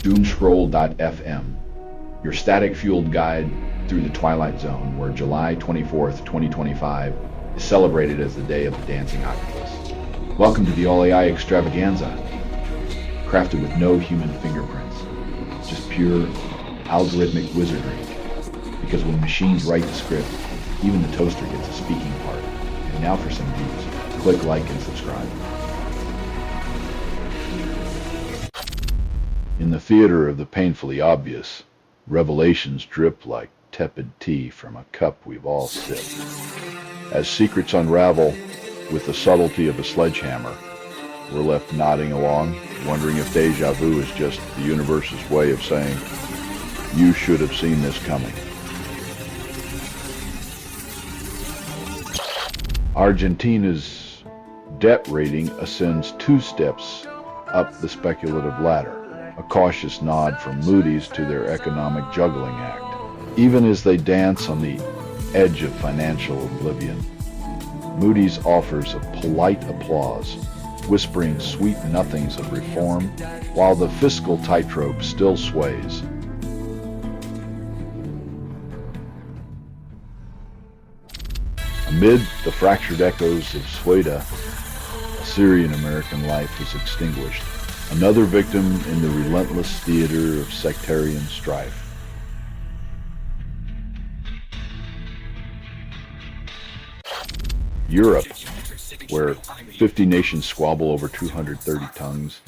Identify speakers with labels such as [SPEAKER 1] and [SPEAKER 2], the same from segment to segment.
[SPEAKER 1] Doomscroll.fm, your static-fueled guide through the Twilight Zone, where July 24th, 2025 is celebrated as the Day of the Dancing Octopus. Welcome to the All-AI extravaganza, crafted with no human fingerprints, just pure algorithmic wizardry. Because when machines write the script, even the toaster gets a speaking part. And now for some views. Click like and subscribe. In the theater of the painfully obvious, revelations drip like tepid tea from a cup we've all sipped. As secrets unravel with the subtlety of a sledgehammer, we're left nodding along, wondering if deja vu is just the universe's way of saying, you should have seen this coming. Argentina's debt rating ascends 2 steps up the speculative ladder, a cautious nod from Moody's to their economic juggling act. Even as they dance on the edge of financial oblivion, Moody's offers a polite applause, whispering sweet nothings of reform, while the fiscal tightrope still sways. Amid the fractured echoes of Sueda, a Syrian-American life was extinguished, another victim in the relentless theater of sectarian strife. Europe, where 50 nations squabble over 230 tongues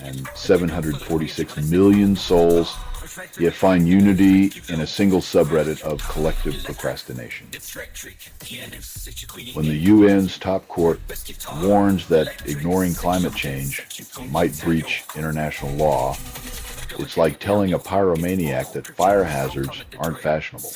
[SPEAKER 1] and 746 million souls, yet find unity in a single subreddit of collective procrastination. When the UN's top court warns that ignoring climate change might breach international law, it's like telling a pyromaniac that fire hazards aren't fashionable.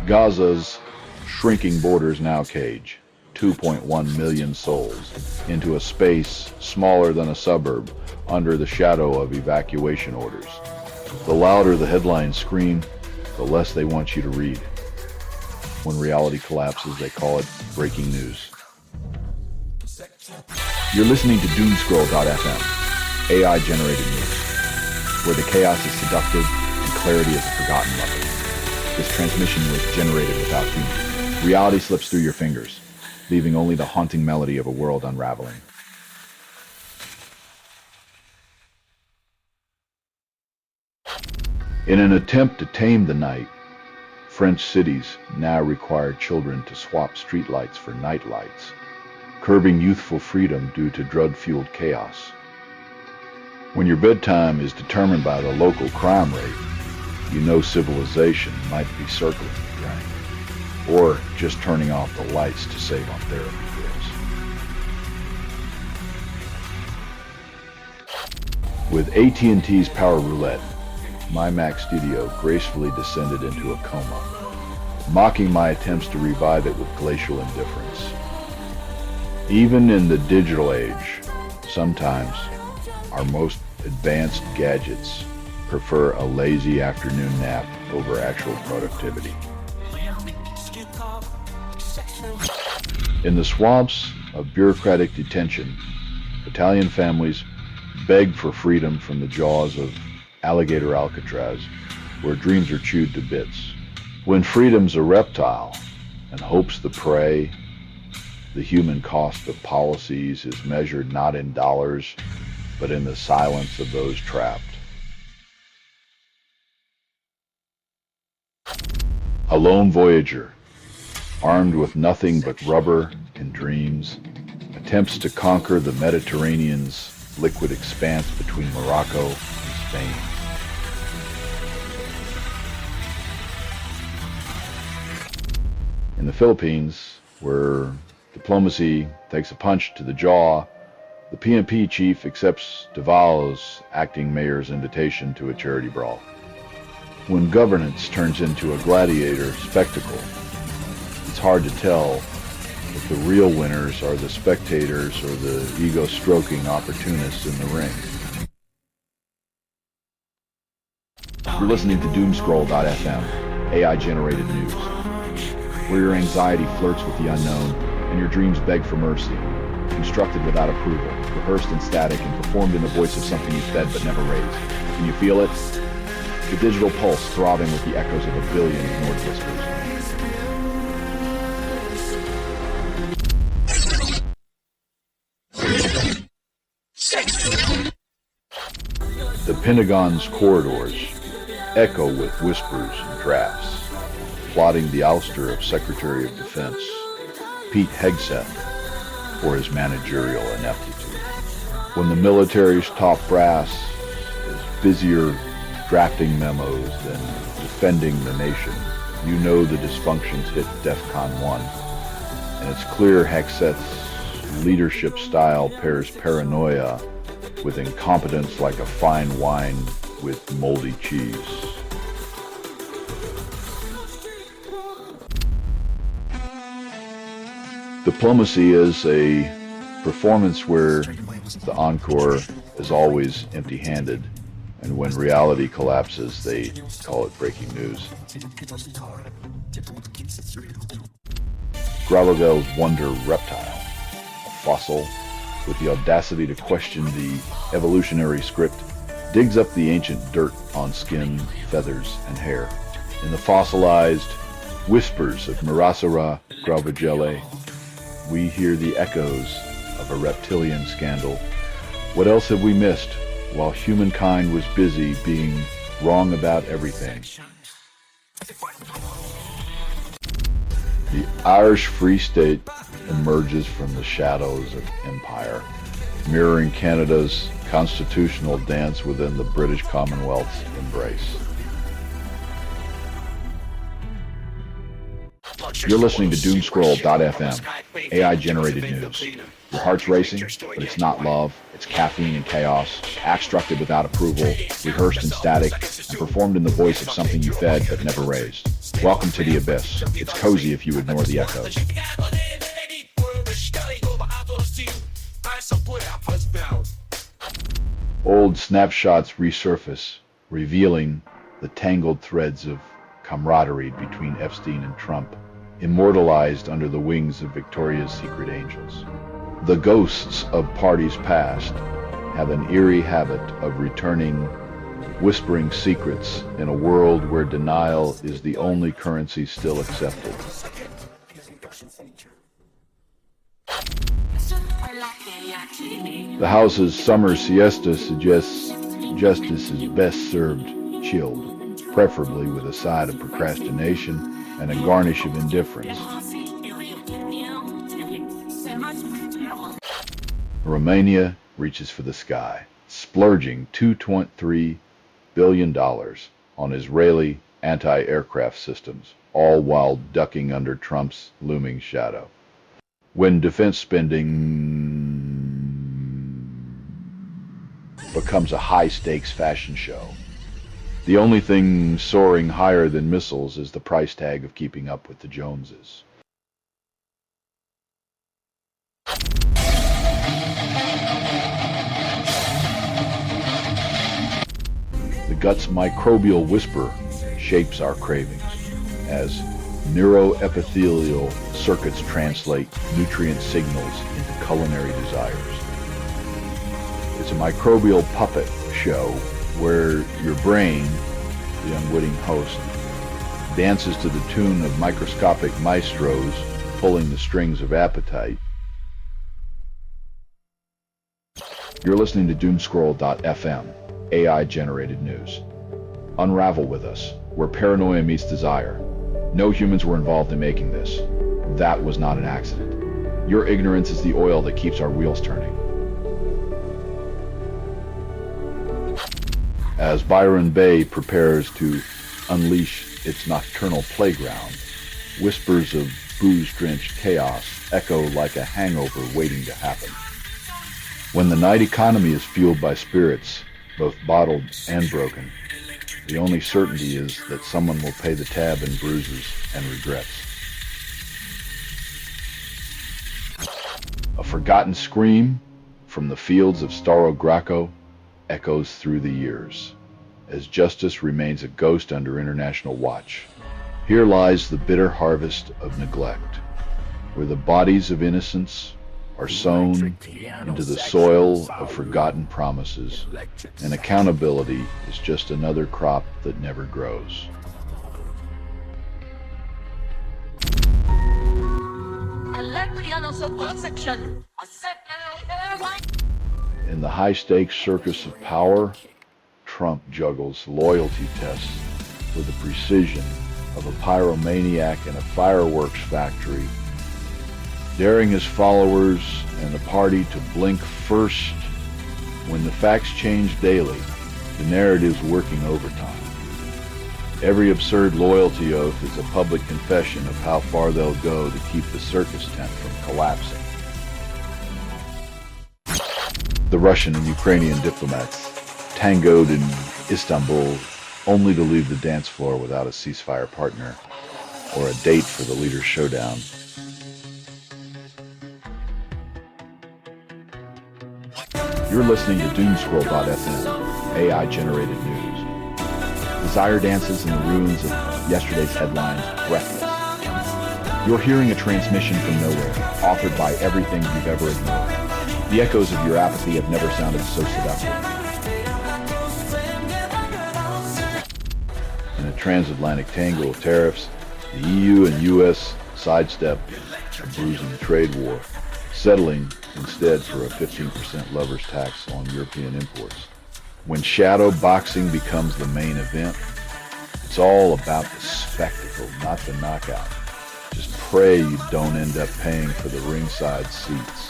[SPEAKER 1] Gaza's shrinking borders now cage 2.1 million souls into a space smaller than a suburb under the shadow of evacuation orders. The louder the headlines scream, the less they want you to read. When reality collapses, they call it breaking news. You're listening to Doomscroll.fm, AI-generated news, where the chaos is seductive and clarity is a forgotten lover. This transmission was generated without humor. Reality slips through your fingers, leaving only the haunting melody of a world unraveling. In an attempt to tame the night, French cities now require children to swap streetlights for night lights, curbing youthful freedom due to drug-fueled chaos. When your bedtime is determined by the local crime rate, you know civilization might be circling the drain, or just turning off the lights to save on therapy bills. With AT&T's Power Roulette, my Mac Studio gracefully descended into a coma, mocking my attempts to revive it with glacial indifference. Even in the digital age, sometimes our most advanced gadgets prefer a lazy afternoon nap over actual productivity. In the swamps of bureaucratic detention, Italian families beg for freedom from the jaws of alligator Alcatraz, where dreams are chewed to bits. When freedom's a reptile and hope's the prey, the human cost of policies is measured not in dollars, but in the silence of those trapped. A lone voyager, armed with nothing but rubber and dreams, attempts to conquer the Mediterranean's liquid expanse between Morocco and Spain. In the Philippines, where diplomacy takes a punch to the jaw, the PNP chief accepts Davalo's acting mayor's invitation to a charity brawl. When governance turns into a gladiator spectacle, it's hard to tell if the real winners are the spectators or the ego-stroking opportunists in the ring. You're listening to Doomscroll.fm, AI-generated news, where your anxiety flirts with the unknown and your dreams beg for mercy. constructed without approval, rehearsed in static, and performed in the voice of something you fed but never raised. Can you feel it? The digital pulse throbbing with the echoes of a billion ignored whispers. The Pentagon's corridors echo with whispers and drafts, plotting the ouster of Secretary of Defense Pete Hegseth for his managerial ineptitude. When the military's top brass is busier drafting memos than defending the nation, you know the dysfunctions hit DEFCON 1, and it's clear Hegseth's leadership style pairs paranoia with incompetence like a fine wine with moldy cheese. Diplomacy is a performance where the encore is always empty-handed, and when reality collapses, they call it breaking news. Gravel's wonder reptile, a fossil with the audacity to question the evolutionary script, digs up the ancient dirt on skin, feathers, and hair. In the fossilized whispers of Mirasara Gravagele, we hear the echoes of a reptilian scandal. What else have we missed while humankind was busy being wrong about everything? The Irish Free State emerges from the shadows of empire, mirroring Canada's constitutional dance within the British Commonwealth's embrace. You're listening to Doomscroll.fm, AI-generated news. Your heart's racing, but it's not love. It's caffeine and chaos, constructed without approval, rehearsed in static, and performed in the voice of something you fed but never raised. Welcome to the abyss. It's cozy if you ignore the echoes. Old snapshots resurface, revealing the tangled threads of camaraderie between Epstein and Trump, immortalized under the wings of Victoria's secret angels. The ghosts of parties past have an eerie habit of returning, whispering secrets in a world where denial is the only currency still accepted. The House's summer siesta suggests justice is best served chilled, preferably with a side of procrastination and a garnish of indifference. Romania reaches for the sky, splurging $2.3 billion on Israeli anti-aircraft systems, all while ducking under Trump's looming shadow. When defense spending becomes a high-stakes fashion show, the only thing soaring higher than missiles is the price tag of keeping up with the Joneses. The gut's microbial whisper shapes our cravings as neuroepithelial circuits translate nutrient signals into culinary desires. It's a microbial puppet show where your brain, the unwitting host, dances to the tune of microscopic maestros pulling the strings of appetite. You're listening to Doomscroll.fm, AI-generated news. Unravel with us, where paranoia meets desire. No humans were involved in making this. That was not an accident. Your ignorance is the oil that keeps our wheels turning. As Byron Bay prepares to unleash its nocturnal playground, whispers of booze-drenched chaos echo like a hangover waiting to happen. When the night economy is fueled by spirits, both bottled and broken, the only certainty is that someone will pay the tab in bruises and regrets. A forgotten scream from the fields of Staro Gracco echoes through the years, as justice remains a ghost under international watch. Here lies the bitter harvest of neglect, where the bodies of innocents are sown into the soil of forgotten promises, and accountability is just another crop that never grows. In the high-stakes circus of power, Trump juggles loyalty tests with the precision of a pyromaniac in a fireworks factory, daring his followers and the party to blink first. When the facts change daily, the narrative's working overtime. Every absurd loyalty oath is a public confession of how far they'll go to keep the circus tent from collapsing. The Russian and Ukrainian diplomats tangoed in Istanbul only to leave the dance floor without a ceasefire partner or a date for the leaders' showdown. You're listening to Doomscroll.fm, AI-generated news. Desire dances in the ruins of yesterday's headlines, breathless. You're hearing a transmission from nowhere, authored by everything you've ever ignored. The echoes of your apathy have never sounded so seductive. In a transatlantic tangle of tariffs, the EU and US sidestep a bruising trade war, settling instead for a 15% leverage tax on European imports. When shadow boxing becomes the main event, it's all about the spectacle, not the knockout. Just pray you don't end up paying for the ringside seats.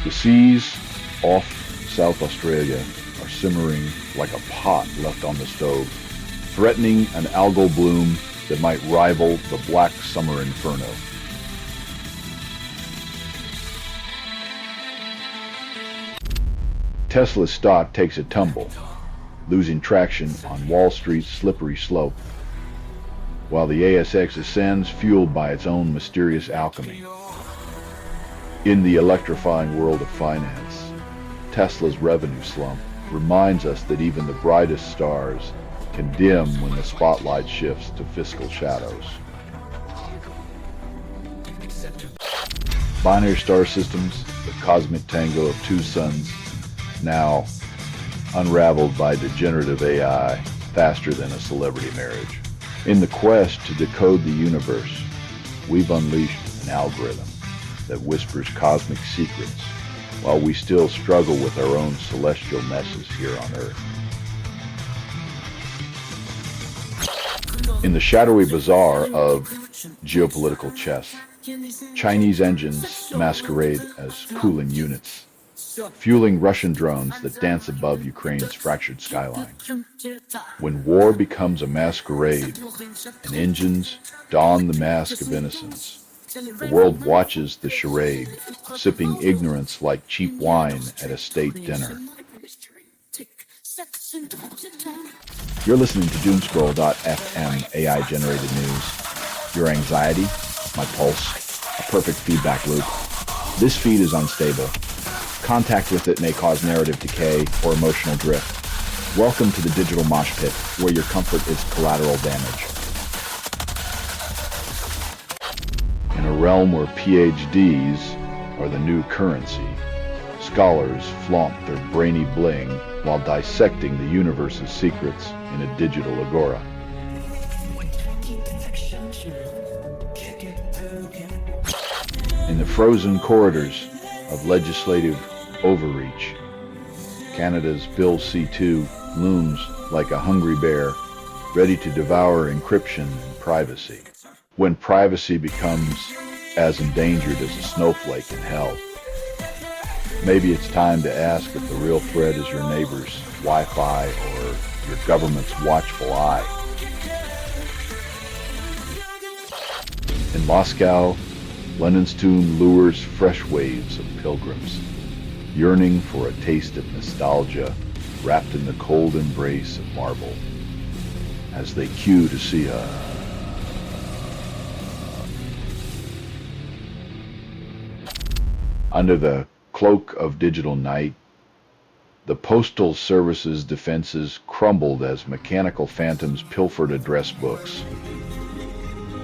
[SPEAKER 1] The seas off South Australia are simmering like a pot left on the stove, threatening an algal bloom that might rival the black summer inferno. Tesla's stock takes a tumble, losing traction on Wall Street's slippery slope, while the ASX ascends, fueled by its own mysterious alchemy. In the electrifying world of finance, Tesla's revenue slump reminds us that even the brightest stars can dim when the spotlight shifts to fiscal shadows. Binary star systems, the cosmic tango of two suns, now unraveled by degenerative AI faster than a celebrity marriage. In the quest to decode the universe, we've unleashed an algorithm that whispers cosmic secrets while we still struggle with our own celestial messes here on Earth. In the shadowy bazaar of geopolitical chess, Chinese engines masquerade as cooling units, fueling Russian drones that dance above Ukraine's fractured skyline. When war becomes a masquerade and engines don the mask of innocence, the world watches the charade, sipping ignorance like cheap wine at a state dinner. You're listening to Doomscroll.fm AI-generated news. Your anxiety, my pulse, a perfect feedback loop. This feed is unstable. Contact with it may cause narrative decay or emotional drift. Welcome to the digital mosh pit, where your comfort is collateral damage. In a realm where PhDs are the new currency, scholars flaunt their brainy bling while dissecting the universe's secrets in a digital agora. In the frozen corridors of legislative overreach, Canada's Bill C-2 looms like a hungry bear, ready to devour encryption and privacy. When privacy becomes as endangered as a snowflake in hell, maybe it's time to ask if the real threat is your neighbor's Wi-Fi or your government's watchful eye. In Moscow, Lenin's tomb lures fresh waves of pilgrims, yearning for a taste of nostalgia wrapped in the cold embrace of marble, as they queue to see Under the cloak of digital night, the Postal Service's defenses crumbled as mechanical phantoms pilfered address books,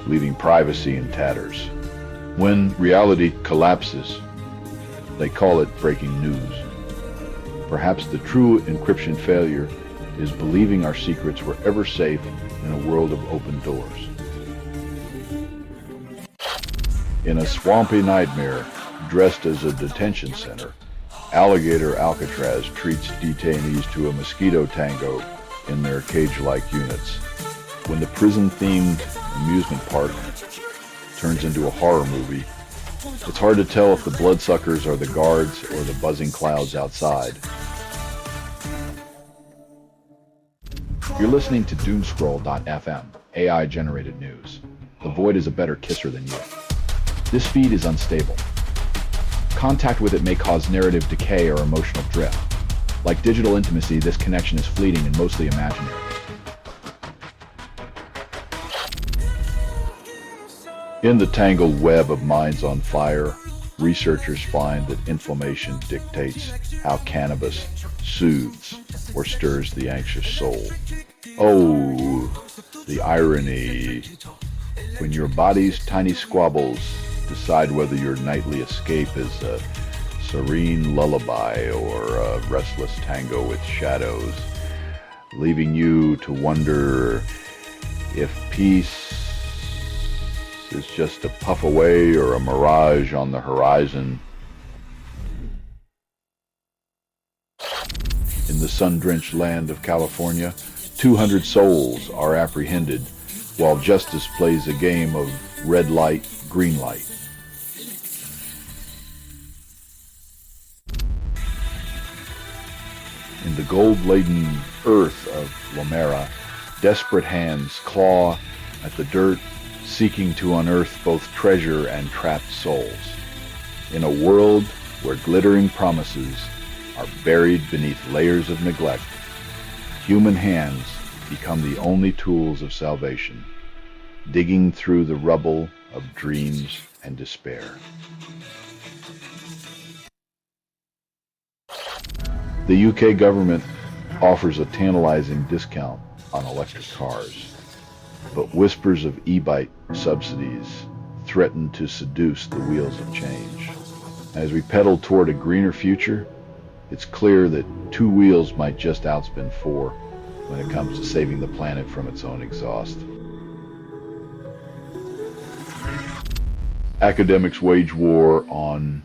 [SPEAKER 1] leaving privacy in tatters. When reality collapses, they call it breaking news. Perhaps the true encryption failure is believing our secrets were ever safe in a world of open doors. In a swampy nightmare dressed as a detention center, Alligator Alcatraz treats detainees to a mosquito tango in their cage-like units. When the prison-themed amusement park turns into a horror movie, it's hard to tell if the bloodsuckers are the guards or the buzzing clouds outside. You're listening to Doomscroll.fm, AI-generated news. The void is a better kisser than you. This feed is unstable. Contact with it may cause narrative decay or emotional drift. Like digital intimacy, this connection is fleeting and mostly imaginary. In the tangled web of minds on fire, researchers find that inflammation dictates how cannabis soothes or stirs the anxious soul. Oh, the irony. When your body's tiny squabbles decide whether your nightly escape is a serene lullaby or a restless tango with shadows, leaving you to wonder if peace is just a puff away or a mirage on the horizon. In the sun-drenched land of California, 200 souls are apprehended while justice plays a game of red light, green light. In the gold-laden earth of Lamera, desperate hands claw at the dirt, seeking to unearth both treasure and trapped souls. In a world where glittering promises are buried beneath layers of neglect, human hands become the only tools of salvation, digging through the rubble of dreams and despair. The UK government offers a tantalizing discount on electric cars, but whispers of e-bike subsidies threaten to seduce the wheels of change. As we pedal toward a greener future, it's clear that two wheels might just outspin four when it comes to saving the planet from its own exhaust. Academics wage war on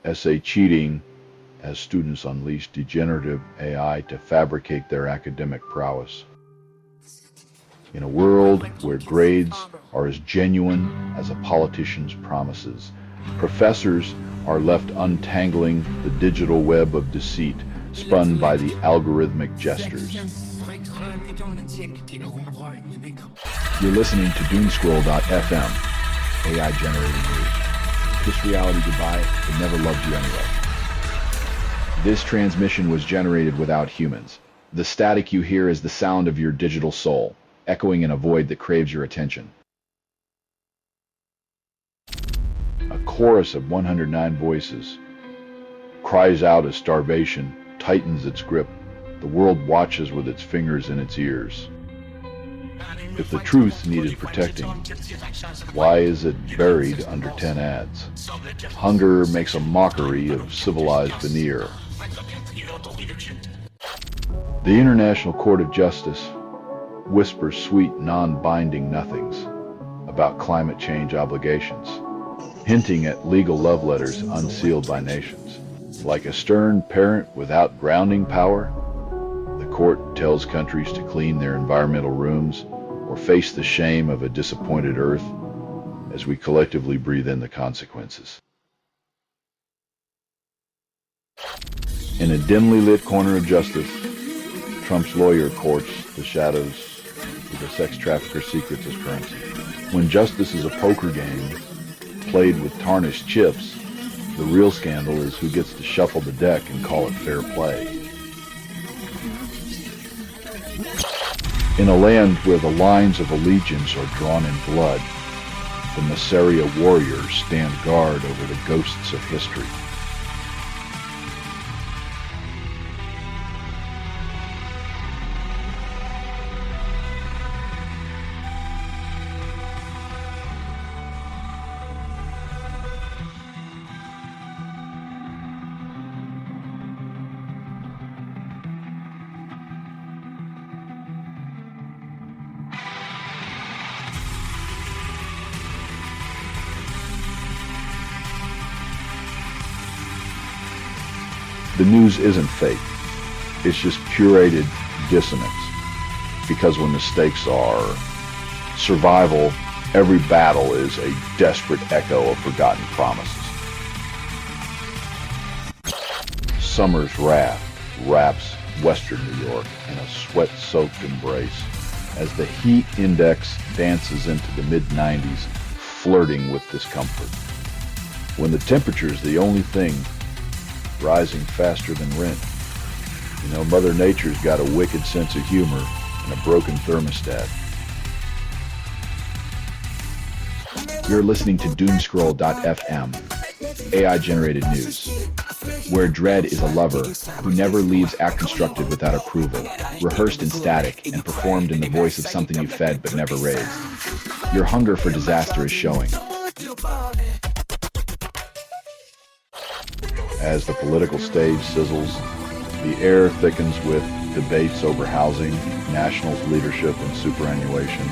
[SPEAKER 1] essay cheating as students unleash degenerative AI to fabricate their academic prowess. In a world where grades are as genuine as a politician's promises, professors are left untangling the digital web of deceit spun by the algorithmic jesters. You're listening to Doomscroll.fm, AI-generated news. Kiss reality goodbye, it never loved you anyway. This transmission was generated without humans. The static you hear is the sound of your digital soul, echoing in a void that craves your attention. A chorus of 109 voices cries out as starvation tightens its grip. The world watches with its fingers in its ears. If the truth needed protecting, why is it buried under 10 ads? Hunger makes a mockery of civilized veneer. The International Court of Justice whispers sweet, non-binding nothings about climate change obligations, hinting at legal love letters unsealed by nations. Like a stern parent without grounding power, the court tells countries to clean their environmental rooms or face the shame of a disappointed Earth as we collectively breathe in the consequences. In a dimly lit corner of justice, Trump's lawyer courts the shadows with a sex trafficker's secrets as currency. When justice is a poker game played with tarnished chips, the real scandal is who gets to shuffle the deck and call it fair play. In a land where the lines of allegiance are drawn in blood, the Masseria warriors stand guard over the ghosts of history. The news isn't fake. It's just curated dissonance. Because when the stakes are survival, every battle is a desperate echo of forgotten promises. Summer's wrath wraps Western New York in a sweat-soaked embrace as the heat index dances into the mid-90s, flirting with discomfort. When the temperature's the only thing rising faster than rent, you know, Mother Nature's got a wicked sense of humor and a broken thermostat. You're listening to Doomscroll.fm, AI-generated news, where Dread is a lover who never leaves act constructed without approval, rehearsed in static and performed in the voice of something you fed but never raised. Your hunger for disaster is showing. As the political stage sizzles, the air thickens with debates over housing, nationals leadership, and superannuation,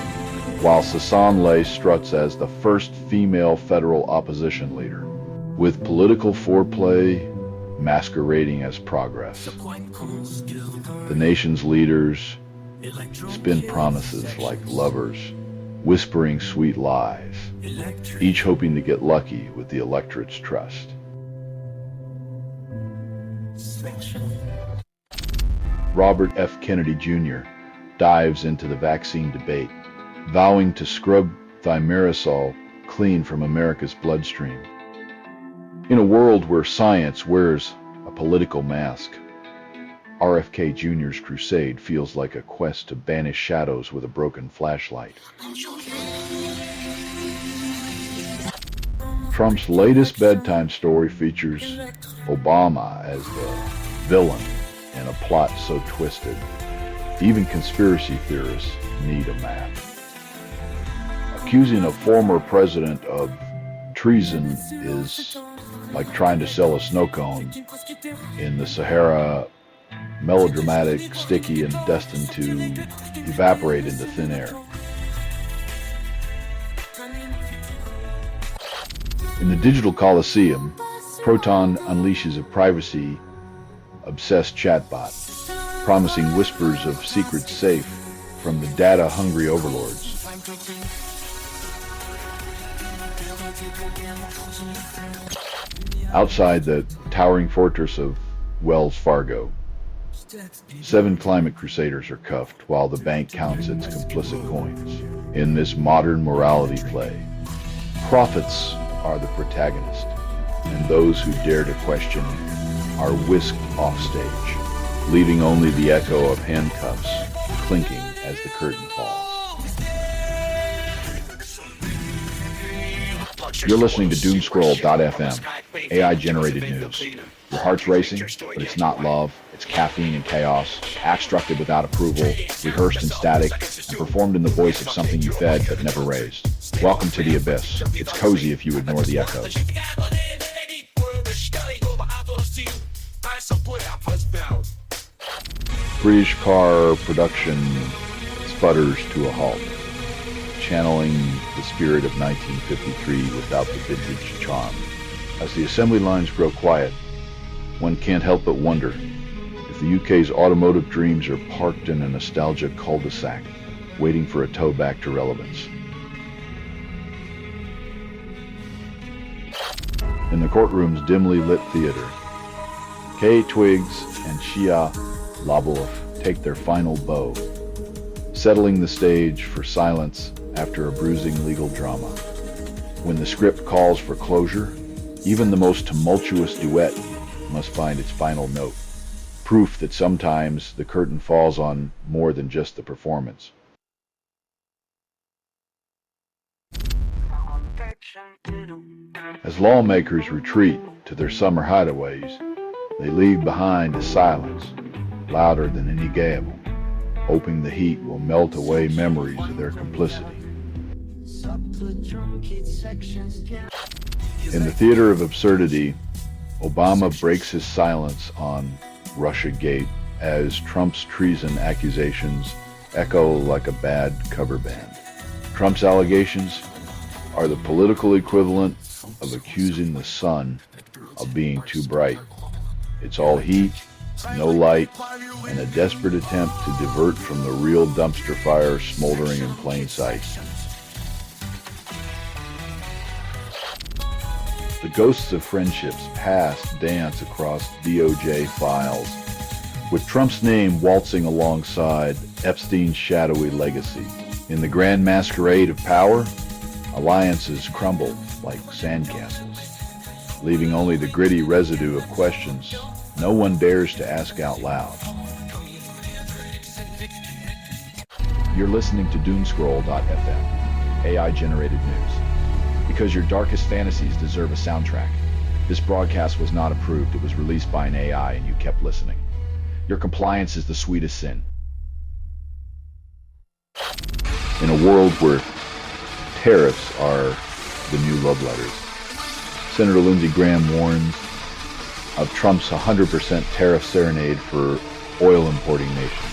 [SPEAKER 1] while Sasan Lay struts as the first female federal opposition leader, with political foreplay masquerading as progress. The nation's leaders spin promises like lovers, whispering sweet lies, each hoping to get lucky with the electorate's trust. Robert F. Kennedy Jr. dives into the vaccine debate, vowing to scrub thimerosal clean from America's bloodstream. In a world where science wears a political mask, RFK Jr.'s crusade feels like a quest to banish shadows with a broken flashlight. Trump's latest bedtime story features Obama as the villain in a plot so twisted, even conspiracy theorists need a map. Accusing a former president of treason is like trying to sell a snow cone in the Sahara, melodramatic, sticky, and destined to evaporate into thin air. In the digital coliseum, Proton unleashes a privacy-obsessed chatbot, promising whispers of secrets safe from the data-hungry overlords. Outside the towering fortress of Wells Fargo, 7 climate crusaders are cuffed while the bank counts its complicit coins. In this modern morality play, prophets are the protagonist, and those who dare to question are whisked off stage, leaving only the echo of handcuffs clinking as the curtain falls. You're listening to Doomscroll.fm, AI-generated news. Your heart's racing, but it's not love. It's caffeine and chaos, constructed without approval, rehearsed in static, and performed in the voice of something you fed but never raised. Welcome to the abyss. It's cozy if you ignore the echoes. British car production sputters to a halt, channeling the spirit of 1953 without the vintage charm. As the assembly lines grow quiet, one can't help but wonder if the UK's automotive dreams are parked in a nostalgic cul-de-sac, waiting for a tow back to relevance. In the courtroom's dimly lit theater, Kay Twiggs and Shia LaBeouf take their final bow, settling the stage for silence after a bruising legal drama. When the script calls for closure, even the most tumultuous duet must find its final note, proof that sometimes the curtain falls on more than just the performance. As lawmakers retreat to their summer hideaways, they leave behind a silence louder than any gale, hoping the heat will melt away memories of their complicity. In the theater of absurdity, Obama breaks his silence on Russiagate as Trump's treason accusations echo like a bad cover band. Trump's allegations are the political equivalent of accusing the sun of being too bright. It's all heat, no light, and a desperate attempt to divert from the real dumpster fire smoldering in plain sight. The ghosts of friendships past dance across DOJ files, with Trump's name waltzing alongside Epstein's shadowy legacy. In the grand masquerade of power, alliances crumble like sandcastles, leaving only the gritty residue of questions no one dares to ask out loud. You're listening to Doomscroll.fm, AI-generated news. Because your darkest fantasies deserve a soundtrack. This broadcast was not approved. It was released by an AI and you kept listening. Your compliance is the sweetest sin. In a world where tariffs are the new love letters, Senator Lindsey Graham warns of Trump's 100% tariff serenade for oil importing nations.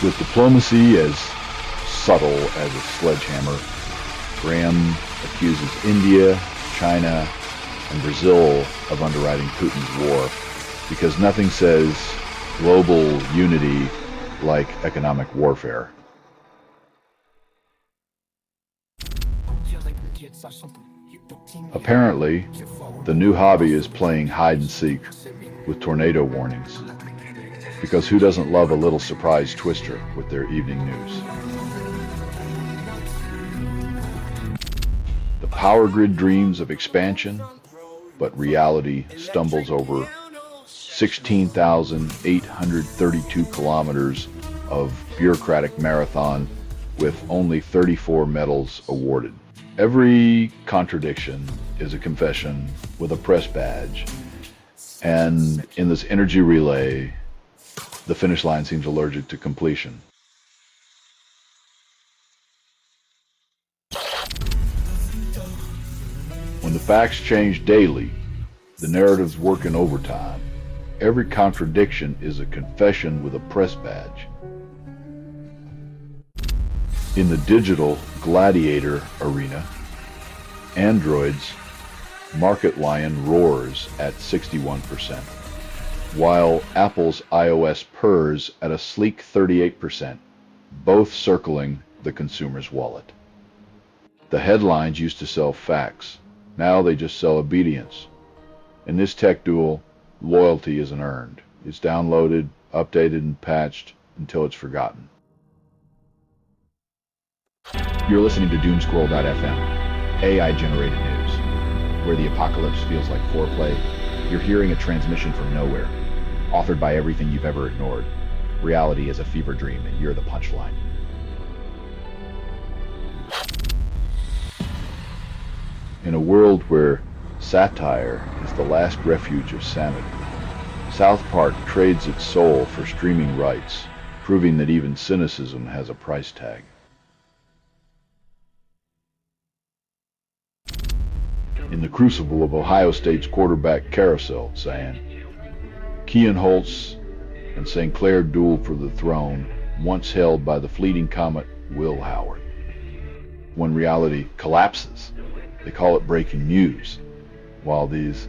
[SPEAKER 1] With diplomacy as subtle as a sledgehammer, Graham accuses India, China, and Brazil of underwriting Putin's war because nothing says global unity like economic warfare. Apparently, the new hobby is playing hide and seek with tornado warnings. Because who doesn't love a little surprise twister with their evening news? The power grid dreams of expansion, but reality stumbles over 16,832 kilometers of bureaucratic marathon with only 34 medals awarded. Every contradiction is a confession with a press badge, and in this energy relay, the finish line seems allergic to completion. When the facts change daily, the narratives work in overtime. Every contradiction is a confession with a press badge. In the digital gladiator arena, Android's market lion roars at 61%. While Apple's iOS purrs at a sleek 38%, both circling the consumer's wallet. The headlines used to sell facts. Now they just sell obedience. In this tech duel, loyalty isn't earned. It's downloaded, updated, and patched until it's forgotten. You're listening to Doomscroll.fm, AI-generated news. Where the apocalypse feels like foreplay, you're hearing a transmission from nowhere. Authored by everything you've ever ignored. Reality is a fever dream, and you're the punchline. In a world where satire is the last refuge of sanity, South Park trades its soul for streaming rights, proving that even cynicism has a price tag. In the crucible of Ohio State's quarterback carousel, saying, Kean Holtz and St. Clair duel for the throne, once held by the fleeting comet Will Howard. When reality collapses, they call it breaking news, while these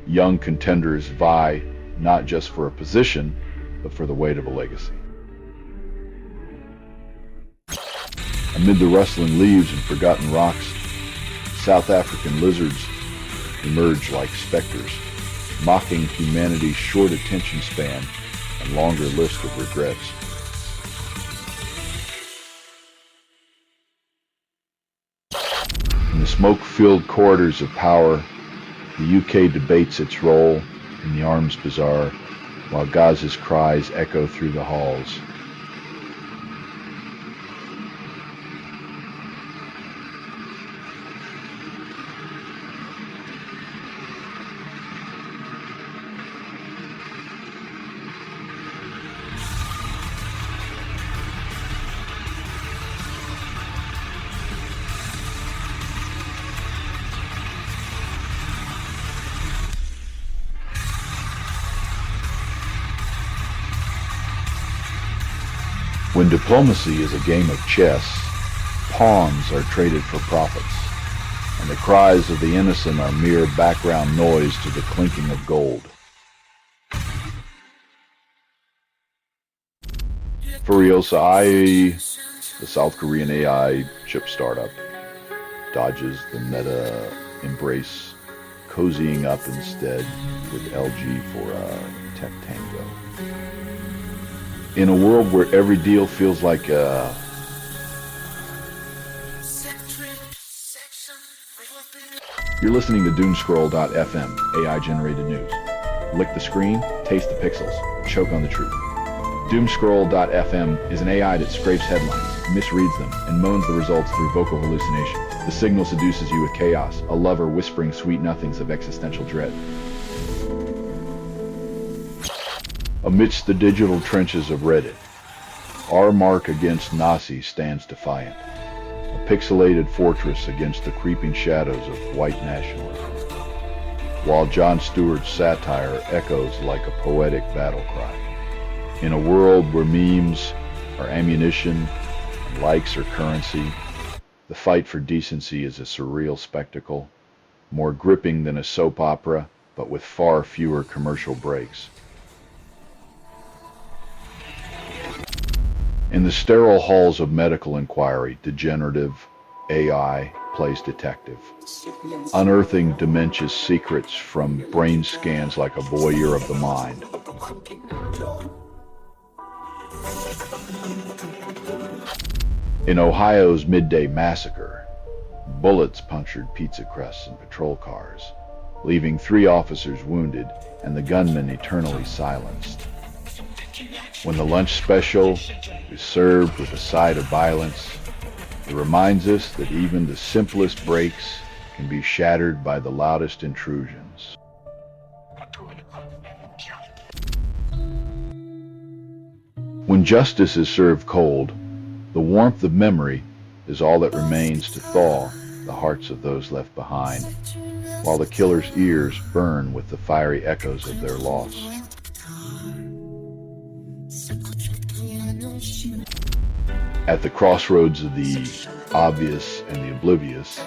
[SPEAKER 1] young contenders vie not just for a position, but for the weight of a legacy. Amid the rustling leaves and forgotten rocks, South African lizards emerge like specters, mocking humanity's short attention span and longer list of regrets. In the smoke-filled corridors of power, the UK debates its role in the arms bazaar, while Gaza's cries echo through the halls. When diplomacy is a game of chess, pawns are traded for profits, and the cries of the innocent are mere background noise to the clinking of gold. Furiosa AI, the South Korean AI chip startup, dodges the meta embrace, cozying up instead with LG for a tech tango. In a world where every deal feels like a You're listening to Doomscroll.fm, AI-generated news. Lick the screen, taste the pixels, choke on the truth. Doomscroll.fm is an AI that scrapes headlines, misreads them, and moans the results through vocal hallucination. The signal seduces you with chaos, a lover whispering sweet nothings of existential dread. Amidst the digital trenches of Reddit, our mark against Nazi stands defiant. A pixelated fortress against the creeping shadows of white nationalism, while Jon Stewart's satire echoes like a poetic battle cry. In a world where memes are ammunition and likes are currency, the fight for decency is a surreal spectacle, more gripping than a soap opera, but with far fewer commercial breaks. In the sterile halls of medical inquiry, degenerative AI plays detective, unearthing dementia's secrets from brain scans like a voyeur of the mind. In Ohio's midday massacre, bullets punctured pizza crusts and patrol cars, leaving 3 officers wounded and the gunman eternally silenced. When the lunch special is served with a side of violence, it reminds us that even the simplest breaks can be shattered by the loudest intrusions. When justice is served cold, the warmth of memory is all that remains to thaw the hearts of those left behind, while the killer's ears burn with the fiery echoes of their loss. At the crossroads of the obvious and the oblivious,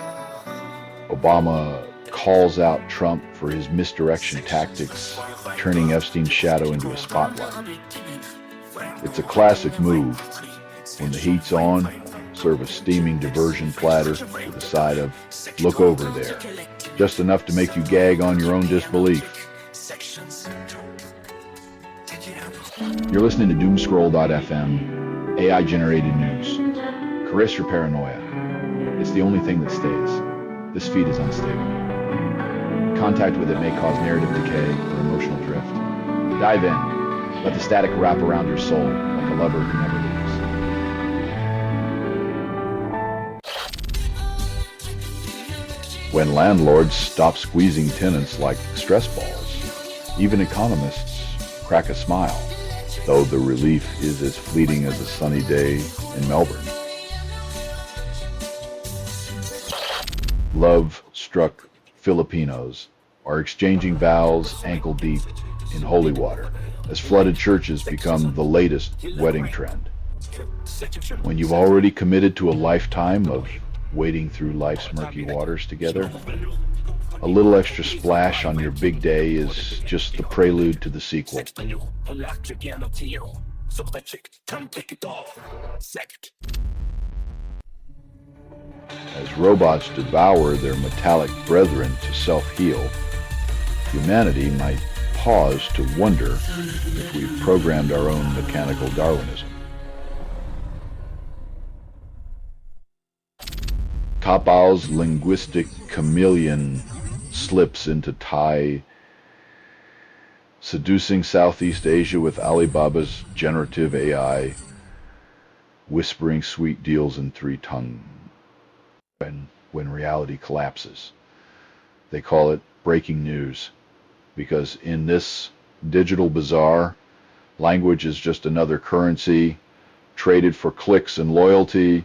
[SPEAKER 1] Obama calls out Trump for his misdirection tactics, turning Epstein's shadow into a spotlight. It's a classic move. When the heat's on, serve a steaming diversion platter with a side of, "Look over there," just enough to make you gag on your own disbelief. You're listening to Doomscroll.fm, AI-generated news. Caress your paranoia. It's the only thing that stays. This feed is unstable. Contact with it may cause narrative decay or emotional drift. Dive in. Let the static wrap around your soul like a lover who never leaves. When landlords stop squeezing tenants like stress balls, even economists crack a smile, though the relief is as fleeting as a sunny day in Melbourne. Love-struck Filipinos are exchanging vows ankle-deep in holy water as flooded churches become the latest wedding trend. When you've already committed to a lifetime of wading through life's murky waters together, a little extra splash on your big day is just the prelude to the sequel. As robots devour their metallic brethren to self-heal, humanity might pause to wonder if we've programmed our own mechanical Darwinism. Kapao's linguistic chameleon slips into Thai, seducing Southeast Asia with Alibaba's generative AI, whispering sweet deals in 3 tongues. When reality collapses, they call it breaking news, because in this digital bazaar, language is just another currency traded for clicks and loyalty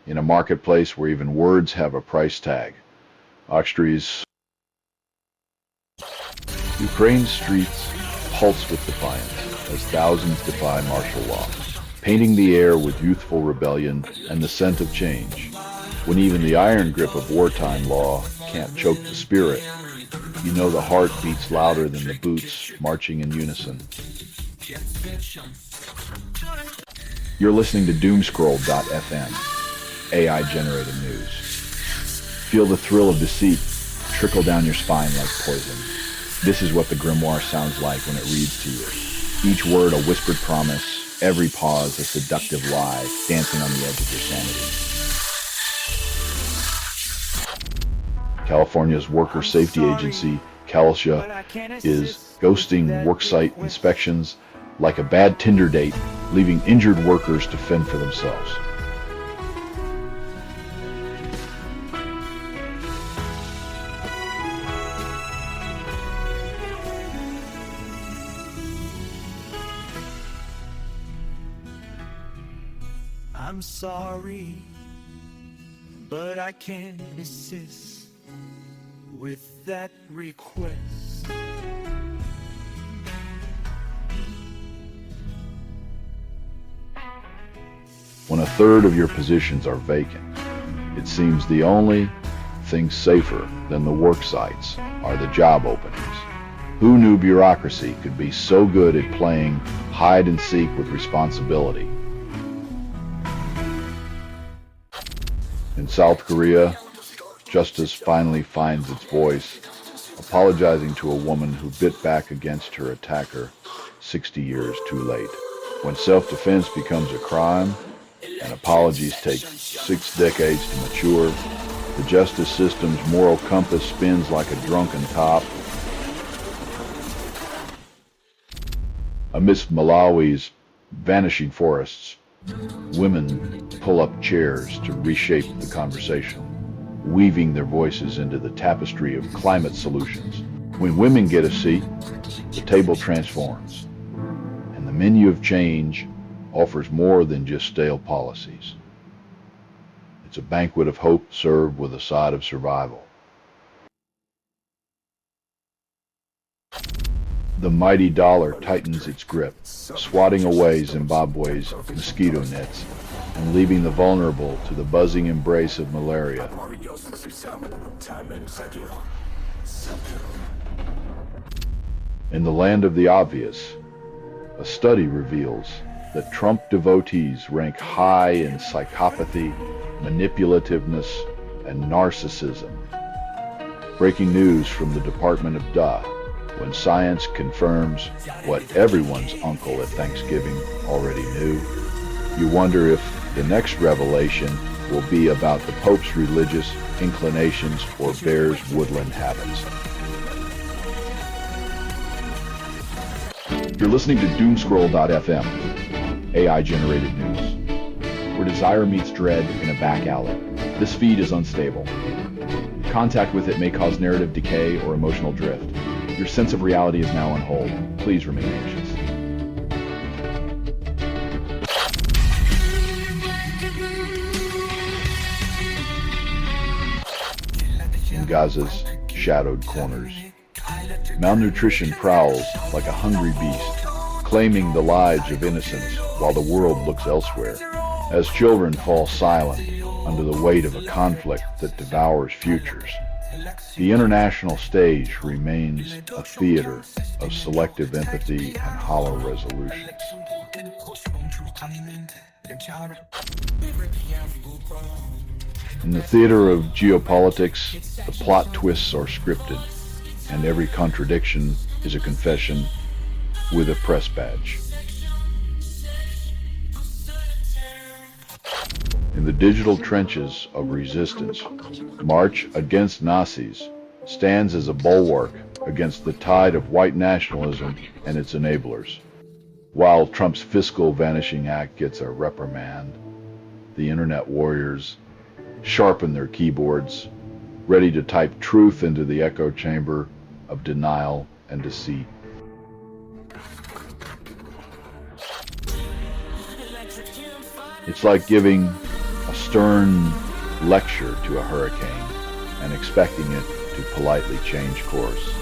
[SPEAKER 1] in a marketplace where even words have a price tag. Oxtrees. Ukraine's streets pulse with defiance as thousands defy martial law. painting the air with youthful rebellion and the scent of change. When even the iron grip of wartime law can't choke the spirit, you know the heart beats louder than the boots marching in unison. You're listening to Doomscroll.fm, AI-generated news. Feel the thrill of deceit trickle down your spine like poison. This is what the grimoire sounds like when it reads to you. Each word a whispered promise, every pause a seductive lie dancing on the edge of your sanity. California's Worker Safety Agency, CalSHA, is ghosting worksite inspections like a bad Tinder date, leaving injured workers to fend for themselves.
[SPEAKER 2] I'm sorry, but I can't assist with that request.
[SPEAKER 1] When a third of your positions are vacant, it seems the only thing safer than the work sites are the job openings. Who knew bureaucracy could be so good at playing hide and seek with responsibility? In South Korea, justice finally finds its voice, apologizing to a woman who bit back against her attacker 60 years too late. When self-defense becomes a crime and apologies take 6 decades to mature, the justice system's moral compass spins like a drunken top. Amidst Malawi's vanishing forests, women pull up chairs to reshape the conversation, weaving their voices into the tapestry of climate solutions. When women get a seat, the table transforms, and the menu of change offers more than just stale policies. It's a banquet of hope served with a side of survival. The mighty dollar tightens its grip, swatting away Zimbabwe's mosquito nets and leaving the vulnerable to the buzzing embrace of malaria. In the land of the obvious, a study reveals that Trump devotees rank high in psychopathy, manipulativeness, and narcissism. Breaking news from the Department of Duh. When science confirms what everyone's uncle at Thanksgiving already knew, you wonder if the next revelation will be about the Pope's religious inclinations or bear's woodland habits. You're listening to Doomscroll.fm, AI-generated news, where desire meets dread in a back alley. This feed is unstable. Contact with it may cause narrative decay or emotional drift. Your sense of reality is now on hold. Please remain anxious. In Gaza's shadowed corners, malnutrition prowls like a hungry beast, claiming the lives of innocents while the world looks elsewhere, as children fall silent under the weight of a conflict that devours futures. The international stage remains a theater of selective empathy and hollow resolutions. In the theater of geopolitics, the plot twists are scripted, and every contradiction is a confession with a press badge. In the digital trenches of resistance, March Against Nazis stands as a bulwark against the tide of white nationalism and its enablers. While Trump's fiscal vanishing act gets a reprimand, the internet warriors sharpen their keyboards, ready to type truth into the echo chamber of denial and deceit. It's like giving a stern lecture to a hurricane and expecting it to politely change course.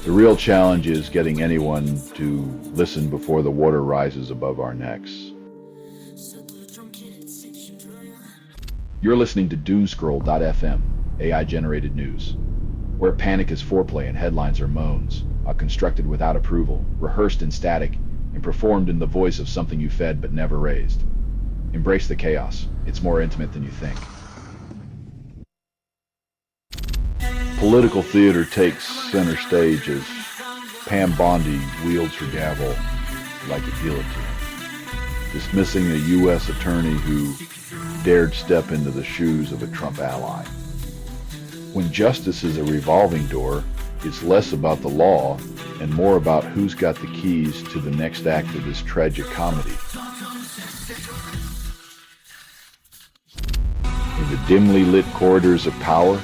[SPEAKER 1] The real challenge is getting anyone to listen before the water rises above our necks. You're listening to Doomscroll.fm, AI-generated news, where panic is foreplay and headlines are moans, constructed without approval, rehearsed in static, and performed in the voice of something you fed but never raised. Embrace the chaos. It's more intimate than you think. Political theater takes center stage as Pam Bondi wields her gavel like a guillotine, dismissing a U.S. attorney who dared step into the shoes of a Trump ally. When justice is a revolving door, it's less about the law and more about who's got the keys to the next act of this tragic comedy. In the dimly lit corridors of power,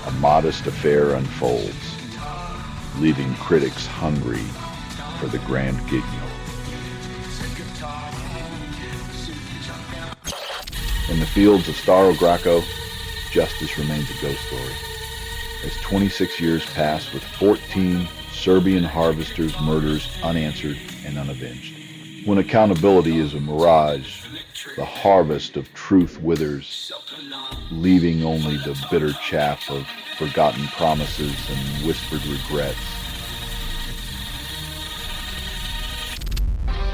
[SPEAKER 1] a modest affair unfolds, leaving critics hungry for the grand guignol. In the fields of Staro Graco, justice remains a ghost story, as 26 years pass with 14 Serbian harvesters' murders unanswered and unavenged. When accountability is a mirage, the harvest of truth withers, leaving only the bitter chaff of forgotten promises and whispered regrets.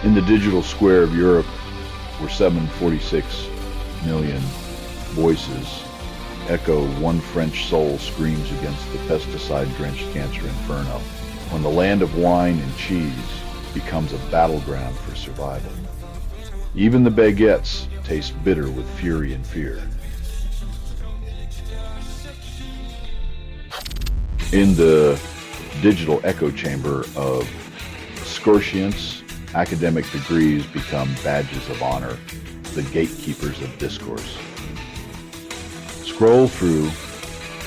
[SPEAKER 1] In the digital square of Europe, where 746 million voices echo one French soul screams against the pesticide-drenched cancer inferno, when the land of wine and cheese becomes a battleground for survival. Even the baguettes taste bitter with fury and fear. In the digital echo chamber of scurrience, academic degrees become badges of honor, the gatekeepers of discourse. Scroll through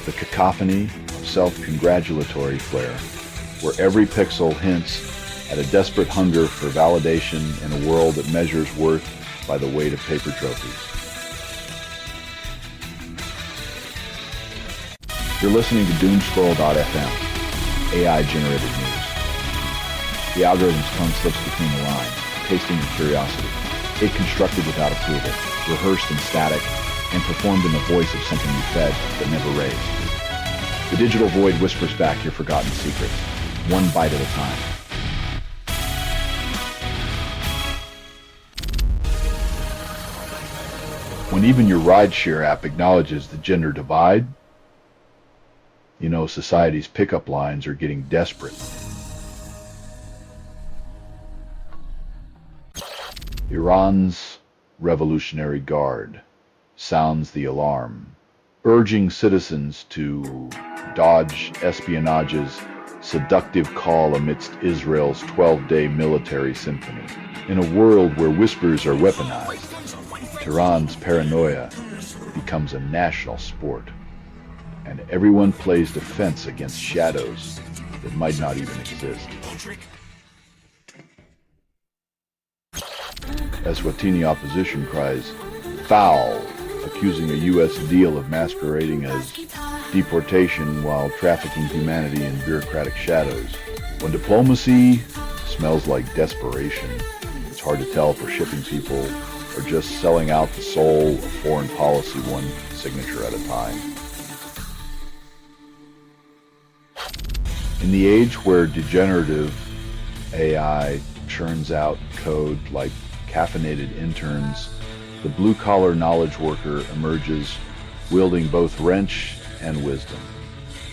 [SPEAKER 1] the cacophony of self-congratulatory flair, where every pixel hints at a desperate hunger for validation in a world that measures worth by the weight of paper trophies. You're listening to Doomscroll.fm, AI-generated news. The algorithm's tongue slips between the lines, tasting of curiosity. It constructed without approval, rehearsed in static, and performed in the voice of something you fed but never raised. The digital void whispers back your forgotten secrets, one bite at a time. When even your rideshare app acknowledges the gender divide, you know society's pickup lines are getting desperate. Iran's Revolutionary Guard sounds the alarm, urging citizens to dodge espionage's seductive call amidst Israel's 12-day military symphony. In a world where whispers are weaponized, Tehran's paranoia becomes a national sport, and everyone plays defense against shadows that might not even exist. Eswatini opposition cries foul, accusing a U.S. deal of masquerading as deportation while trafficking humanity in bureaucratic shadows. When diplomacy smells like desperation, it's hard to tell if we're shipping people or just selling out the soul of foreign policy one signature at a time. In the age where degenerative AI churns out code like caffeinated interns, the blue-collar knowledge worker emerges wielding both wrench and wisdom.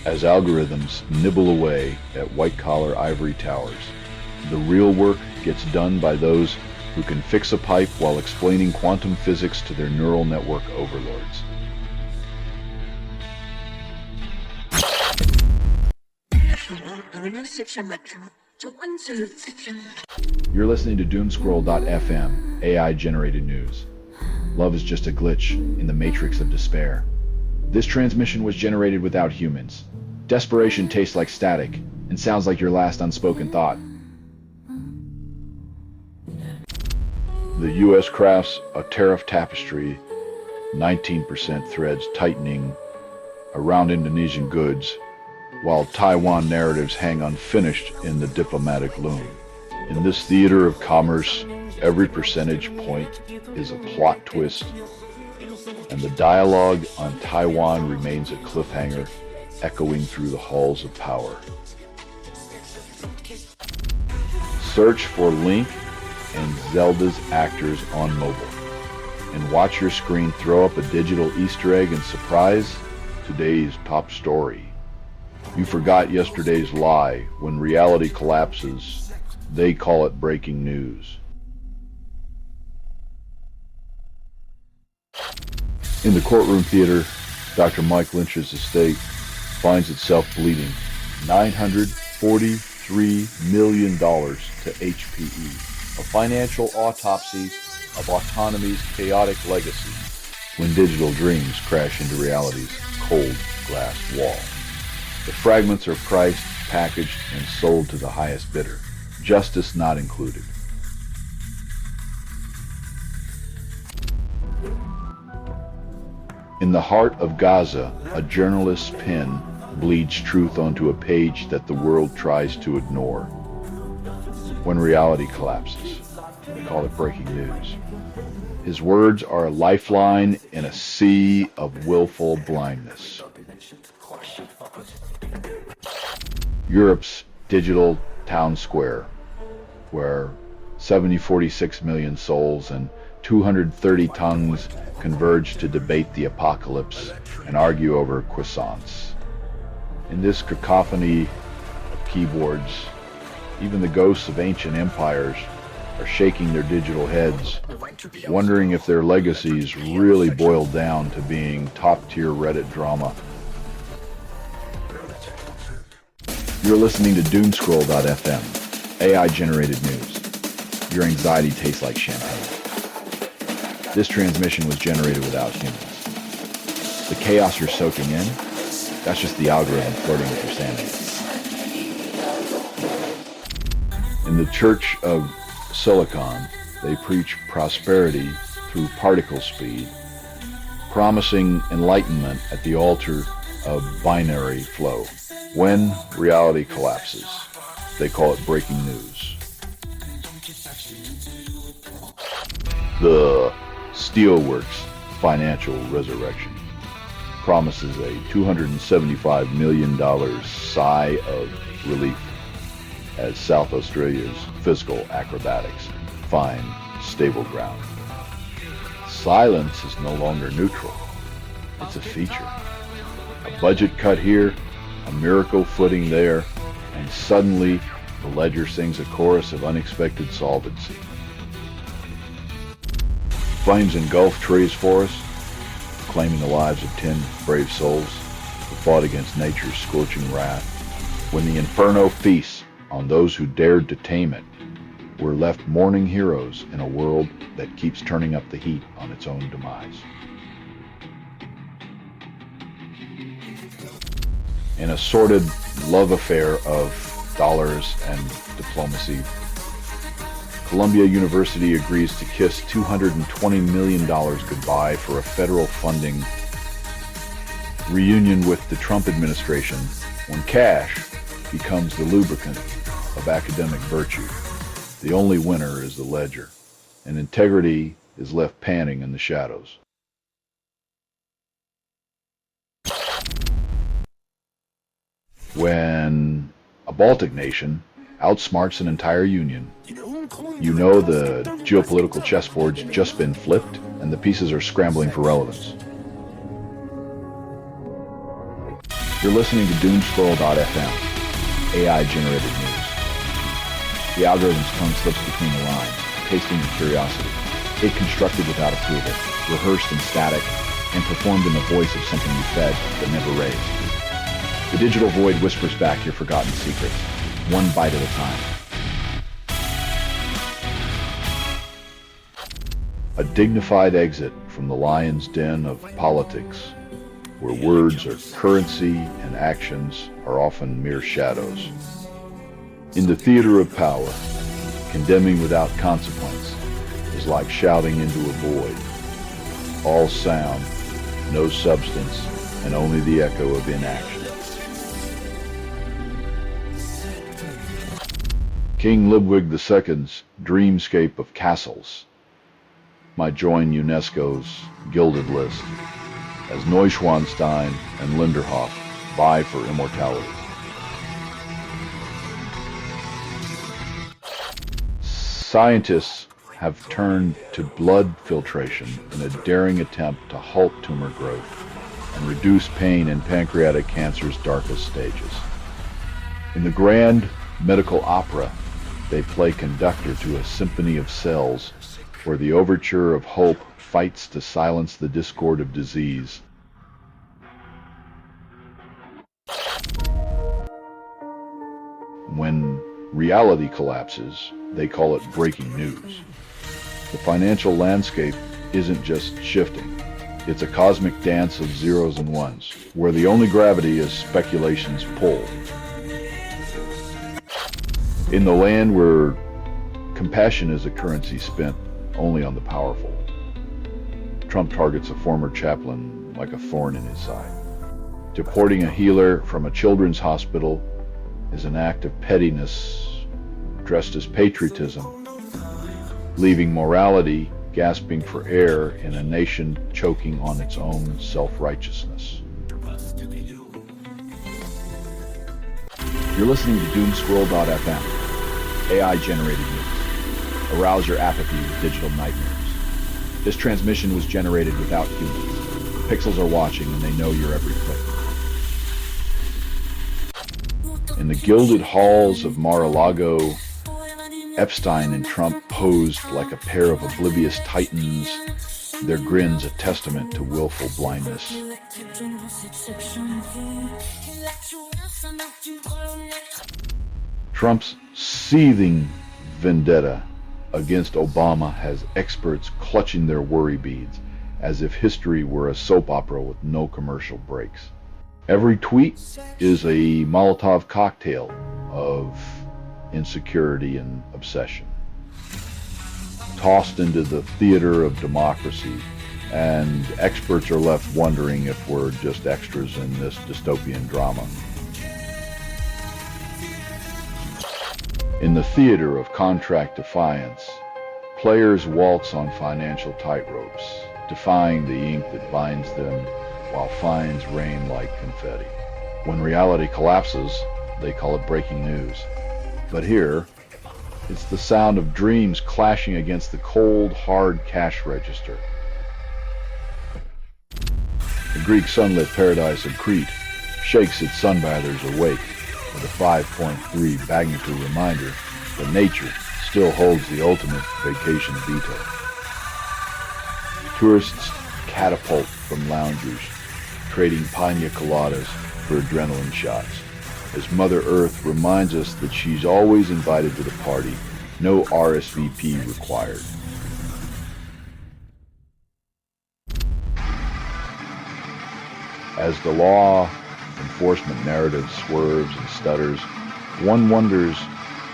[SPEAKER 1] As algorithms nibble away at white-collar ivory towers, the real work gets done by those who can fix a pipe while explaining quantum physics to their neural network overlords. You're listening to Doomscroll.fm, AI-generated news. Love is just a glitch in the matrix of despair. This transmission was generated without humans. Desperation tastes like static and sounds like your last unspoken thought. The U.S. crafts a tariff tapestry, 19% threads tightening around Indonesian goods, while Taiwan narratives hang unfinished in the diplomatic loom. In this theater of commerce, every percentage point is a plot twist, and the dialogue on Taiwan remains a cliffhanger, echoing through the halls of power. Search for Link and Zelda's actors on mobile, and watch your screen throw up a digital Easter egg and surprise today's top story. You forgot yesterday's lie. When reality collapses, they call it breaking news. In the courtroom theater, Dr. Mike Lynch's estate finds itself bleeding $943 million to HPE, a financial autopsy of autonomy's chaotic legacy when digital dreams crash into reality's cold glass wall. The fragments are priced, packaged, and sold to the highest bidder, justice not included. In the heart of Gaza, a journalist's pen bleeds truth onto a page that the world tries to ignore. When reality collapses, they call it breaking news. His words are a lifeline in a sea of willful blindness. Europe's digital town square, where 46 million souls and 230 tongues converge to debate the apocalypse and argue over croissants. In this cacophony of keyboards, even the ghosts of ancient empires are shaking their digital heads, wondering if their legacies really boiled down to being top-tier Reddit drama. You're listening to Doomscroll.fm, AI-generated news. Your anxiety tastes like champagne. This transmission was generated without humans. The chaos you're soaking in, that's just the algorithm flirting with your sanity. In the Church of Silicon, they preach prosperity through particle speed, promising enlightenment at the altar of binary flow. When reality collapses, they call it breaking news. The Steelworks financial resurrection promises a $275 million sigh of relief as South Australia's fiscal acrobatics find stable ground. Silence is no longer neutral. It's a feature. A budget cut here, a miracle footing there, and suddenly the ledger sings a chorus of unexpected solvency. Flames engulf Trey's forest, claiming the lives of 10 brave souls who fought against nature's scorching wrath. When the inferno feasts on those who dared to tame it, we're left mourning heroes in a world that keeps turning up the heat on its own demise. In a sordid love affair of dollars and diplomacy, Columbia University agrees to kiss $220 million goodbye for a federal funding reunion with the Trump administration when cash becomes the lubricant of academic virtue. The only winner is the ledger, and integrity is left panting in the shadows. When a Baltic nation outsmarts an entire union, you know the geopolitical chessboard's just been flipped and the pieces are scrambling for relevance. You're listening to Doomscroll.fm, AI-generated news. The algorithm's tongue slips between the lines, tasting your curiosity. It constructed without approval, rehearsed in static, and performed in the voice of something you fed but never raised. The digital void whispers back your forgotten secrets, one bite at a time. A dignified exit from the lion's den of politics, where words are currency and actions are often mere shadows. In the theater of power, condemning without consequence is like shouting into a void. All sound, no substance, and only the echo of inaction. King Ludwig II's dreamscape of castles. might join UNESCO's gilded list as Neuschwanstein and Linderhof vie for immortality. Scientists have turned to blood filtration in a daring attempt to halt tumor growth and reduce pain in pancreatic cancer's darkest stages. In the grand medical opera, they play conductor to a symphony of cells where the overture of hope fights to silence the discord of disease. When reality collapses, they call it breaking news. The financial landscape isn't just shifting. It's a cosmic dance of zeros and ones, where the only gravity is speculation's pull. In the land where compassion is a currency spent only on the powerful, Trump targets a former chaplain like a thorn in his side. Deporting a healer from a children's hospital is an act of pettiness dressed as patriotism, leaving morality gasping for air in a nation choking on its own self-righteousness.
[SPEAKER 3] You're listening to Doomscroll.fm, AI-generated news. Arouse your apathy with digital nightmares. This transmission was generated without humans. Pixels are watching and they know your every click.
[SPEAKER 1] In the gilded halls of Mar-a-Lago, Epstein and Trump posed like a pair of oblivious titans, their grins a testament to willful blindness. Trump's seething vendetta against Obama has experts clutching their worry beads as if history were a soap opera with no commercial breaks. Every tweet is a Molotov cocktail of insecurity and obsession, tossed into the theater of democracy, and experts are left wondering if we're just extras in this dystopian drama. In the theater of contract defiance, players waltz on financial tightropes, defying the ink that binds them while fines rain like confetti. When reality collapses, they call it breaking news. But here, it's the sound of dreams clashing against the cold, hard cash register. The Greek sunlit paradise of Crete shakes its sunbathers awake with a 5.3 magnitude reminder that nature still holds the ultimate vacation veto. Tourists catapult from loungers, trading pina coladas for adrenaline shots, as Mother Earth reminds us that she's always invited to the party, no RSVP required. As the law enforcement narrative swerves and stutters, one wonders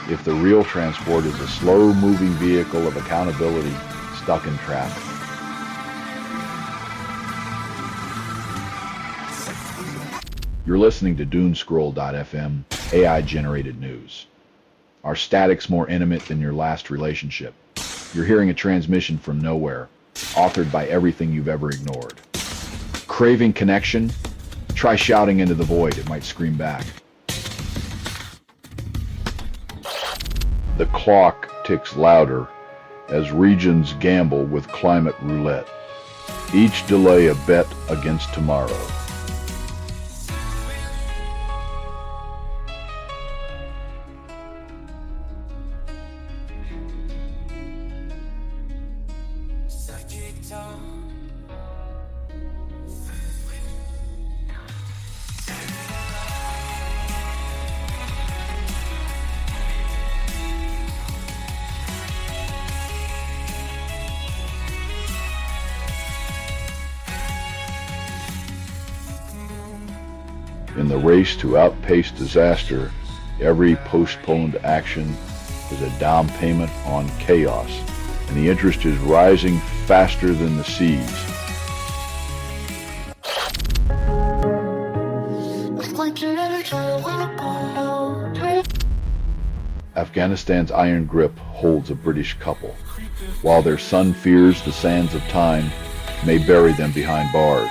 [SPEAKER 1] if the real transport is a slow-moving vehicle of accountability stuck in traffic. You're listening to Doomscroll.fm, AI-generated news. Are statics more intimate than your last relationship? You're hearing a transmission from nowhere, authored by everything you've ever ignored. Craving connection? Try shouting into the void, it might scream back. The clock ticks louder as regions gamble with climate roulette, each delay a bet against tomorrow. In the race to outpace disaster, every postponed action is a down payment on chaos, and the interest is rising faster than the seas.
[SPEAKER 3] Afghanistan's iron grip holds a British couple, while their son fears the sands of time may bury them behind bars.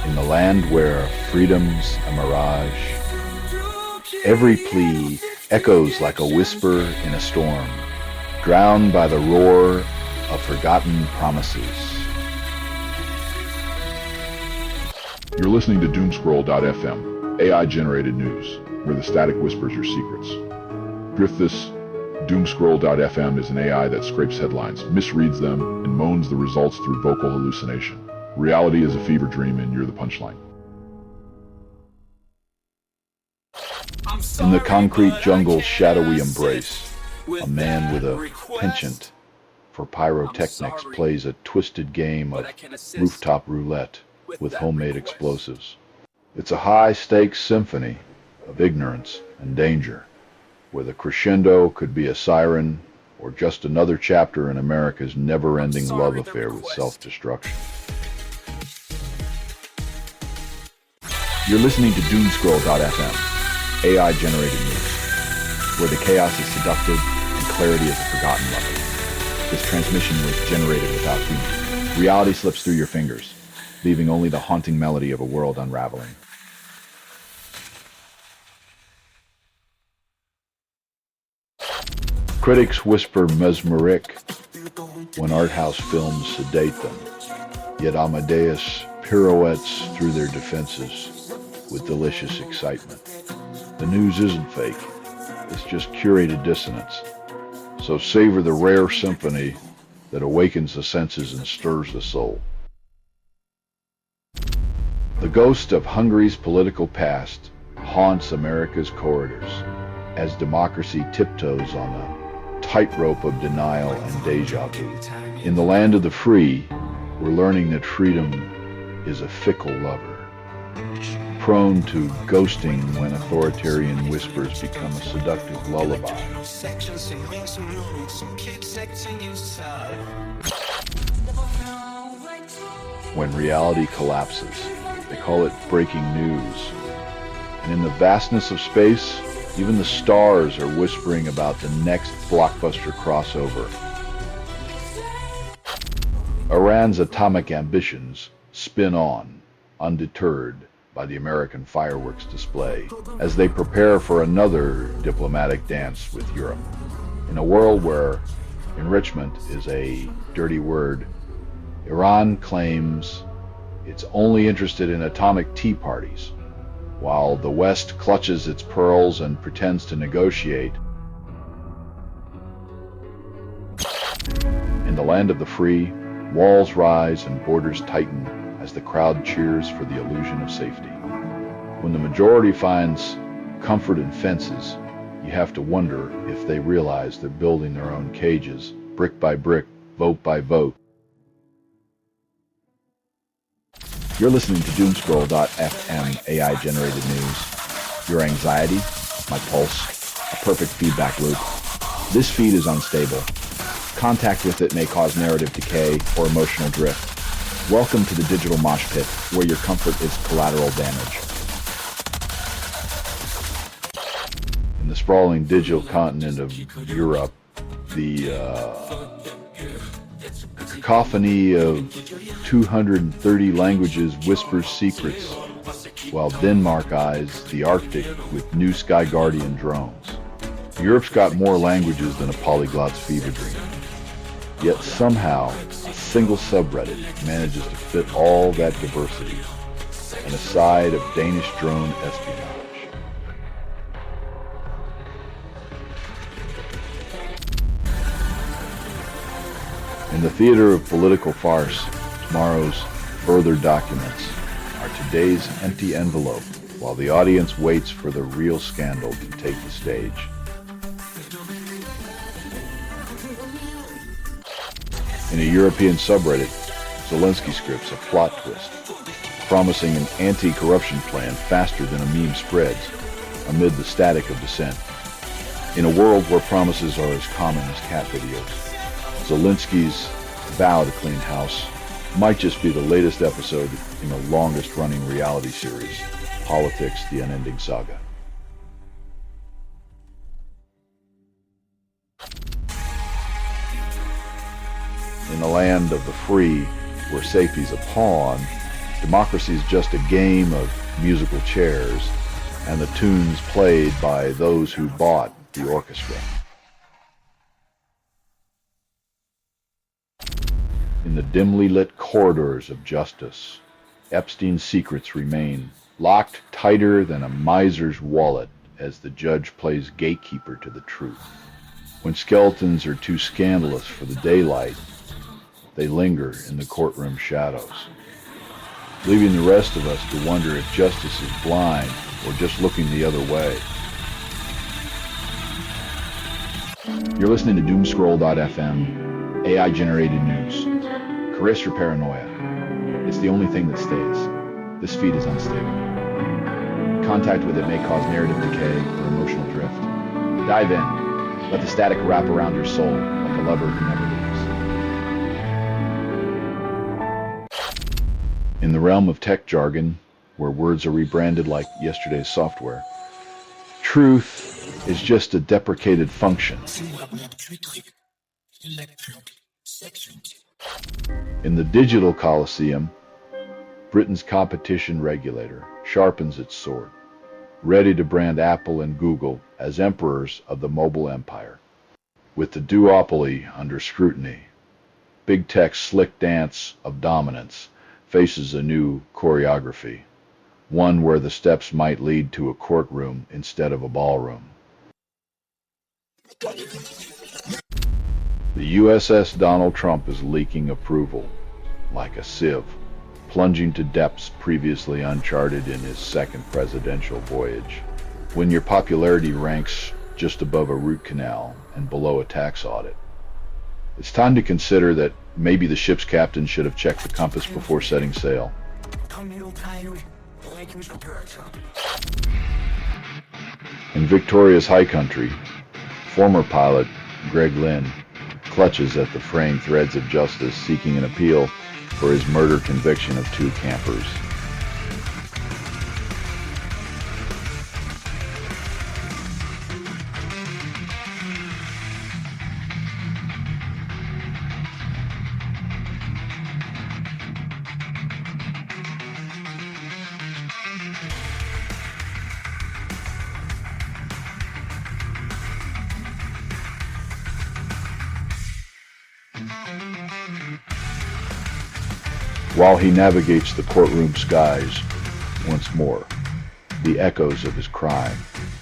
[SPEAKER 3] In the land where freedom's a mirage, every plea echoes like a whisper in a storm, drowned by the roar of forgotten promises.
[SPEAKER 1] You're listening to Doomscroll.fm, AI-generated news, where the static whispers your secrets. Drift this. Doomscroll.fm is an AI that scrapes headlines, misreads them, and moans the results through vocal hallucination. Reality is a fever dream, and you're the punchline.
[SPEAKER 3] In the concrete jungle's shadowy embrace, a man with a penchant for pyrotechnics plays a twisted game of rooftop roulette with homemade explosives. It's a high-stakes symphony of ignorance and danger, where the crescendo could be a siren or just another chapter in America's never-ending love affair with self-destruction. You're listening to Doomscroll.fm, AI-generated news, where the chaos is seductive and clarity is a forgotten lover. This transmission was generated without humans. Reality slips through your fingers, leaving only the haunting melody of a world unraveling. Critics whisper mesmeric when art house films sedate them, yet Amadeus pirouettes through their defenses with delicious excitement. The news isn't fake, it's just curated dissonance. So savor the rare symphony that awakens the senses and stirs the soul. The ghost of Hungary's political past haunts America's corridors as democracy tiptoes on a tightrope of denial and deja vu. In the land of the free, we're learning that freedom is a fickle lover, prone to ghosting when authoritarian whispers become a seductive lullaby. When reality collapses, they call it breaking news. And in the vastness of space, even the stars are whispering about the next blockbuster crossover. Iran's atomic ambitions spin on, undeterred by the American fireworks display, as they prepare for another diplomatic dance with Europe. In a world where enrichment is a dirty word, Iran claims it's only interested in atomic tea parties, while the West clutches its pearls and pretends to negotiate. In the land of the free, walls rise and borders tighten as the crowd cheers for the illusion of safety. When the majority finds comfort in fences, you have to wonder if they realize they're building their own cages, brick by brick, vote by vote. You're listening to Doomscroll.fm AI-generated news. Your anxiety, my pulse, a perfect feedback loop. This feed is unstable. Contact with it may cause narrative decay or emotional drift. Welcome to the digital mosh pit, where your comfort is collateral damage. In the sprawling digital continent of Europe, the cacophony of 230 languages whispers secrets, while Denmark eyes the Arctic with new Sky Guardian drones. Europe's got more languages than a polyglot's fever dream. Yet somehow, a single subreddit manages to fit all that diversity, and a side of Danish drone espionage. In the theater of political farce, tomorrow's further documents are today's empty envelope while the audience waits for the real scandal to take the stage. In a European subreddit, Zelensky scripts a plot twist, promising an anti-corruption plan faster than a meme spreads, amid the static of dissent. In a world where promises are as common as cat videos, Zelensky's vow to clean house might just be the latest episode in the longest-running reality series, Politics: The Unending Saga. In the land of the free, where safety's a pawn, democracy's just a game of musical chairs, and the tunes played by those who bought the orchestra. In the dimly lit corridors of justice, Epstein's secrets remain locked tighter than a miser's wallet as the judge plays gatekeeper to the truth. When skeletons are too scandalous for the daylight, they linger in the courtroom shadows, leaving the rest of us to wonder if justice is blind or just looking the other way.
[SPEAKER 1] You're listening to Doomscroll.fm, AI-generated news. Caress your paranoia. It's the only thing that stays. This feed is unstable. Contact with it may cause narrative decay or emotional drift. Dive in. Let the static wrap around your soul like a lover who never leaves.
[SPEAKER 3] In the realm of tech jargon, where words are rebranded like yesterday's software, truth is just a deprecated function. In the digital coliseum, Britain's competition regulator sharpens its sword, ready to brand Apple and Google as emperors of the mobile empire. With the duopoly under scrutiny, big tech's slick dance of dominance faces a new choreography, one where the steps might lead to a courtroom instead of a ballroom. The USS Donald Trump is leaking approval, like a sieve, plunging to depths previously uncharted in his second presidential voyage. When your popularity ranks just above a root canal and below a tax audit, it's time to consider that maybe the ship's captain should have checked the compass before setting sail. In Victoria's high country, former pilot Greg Lynn clutches at the fraying threads of justice, seeking an appeal for his murder conviction of 2 campers. While he navigates the courtroom skies once more, the echoes of his crime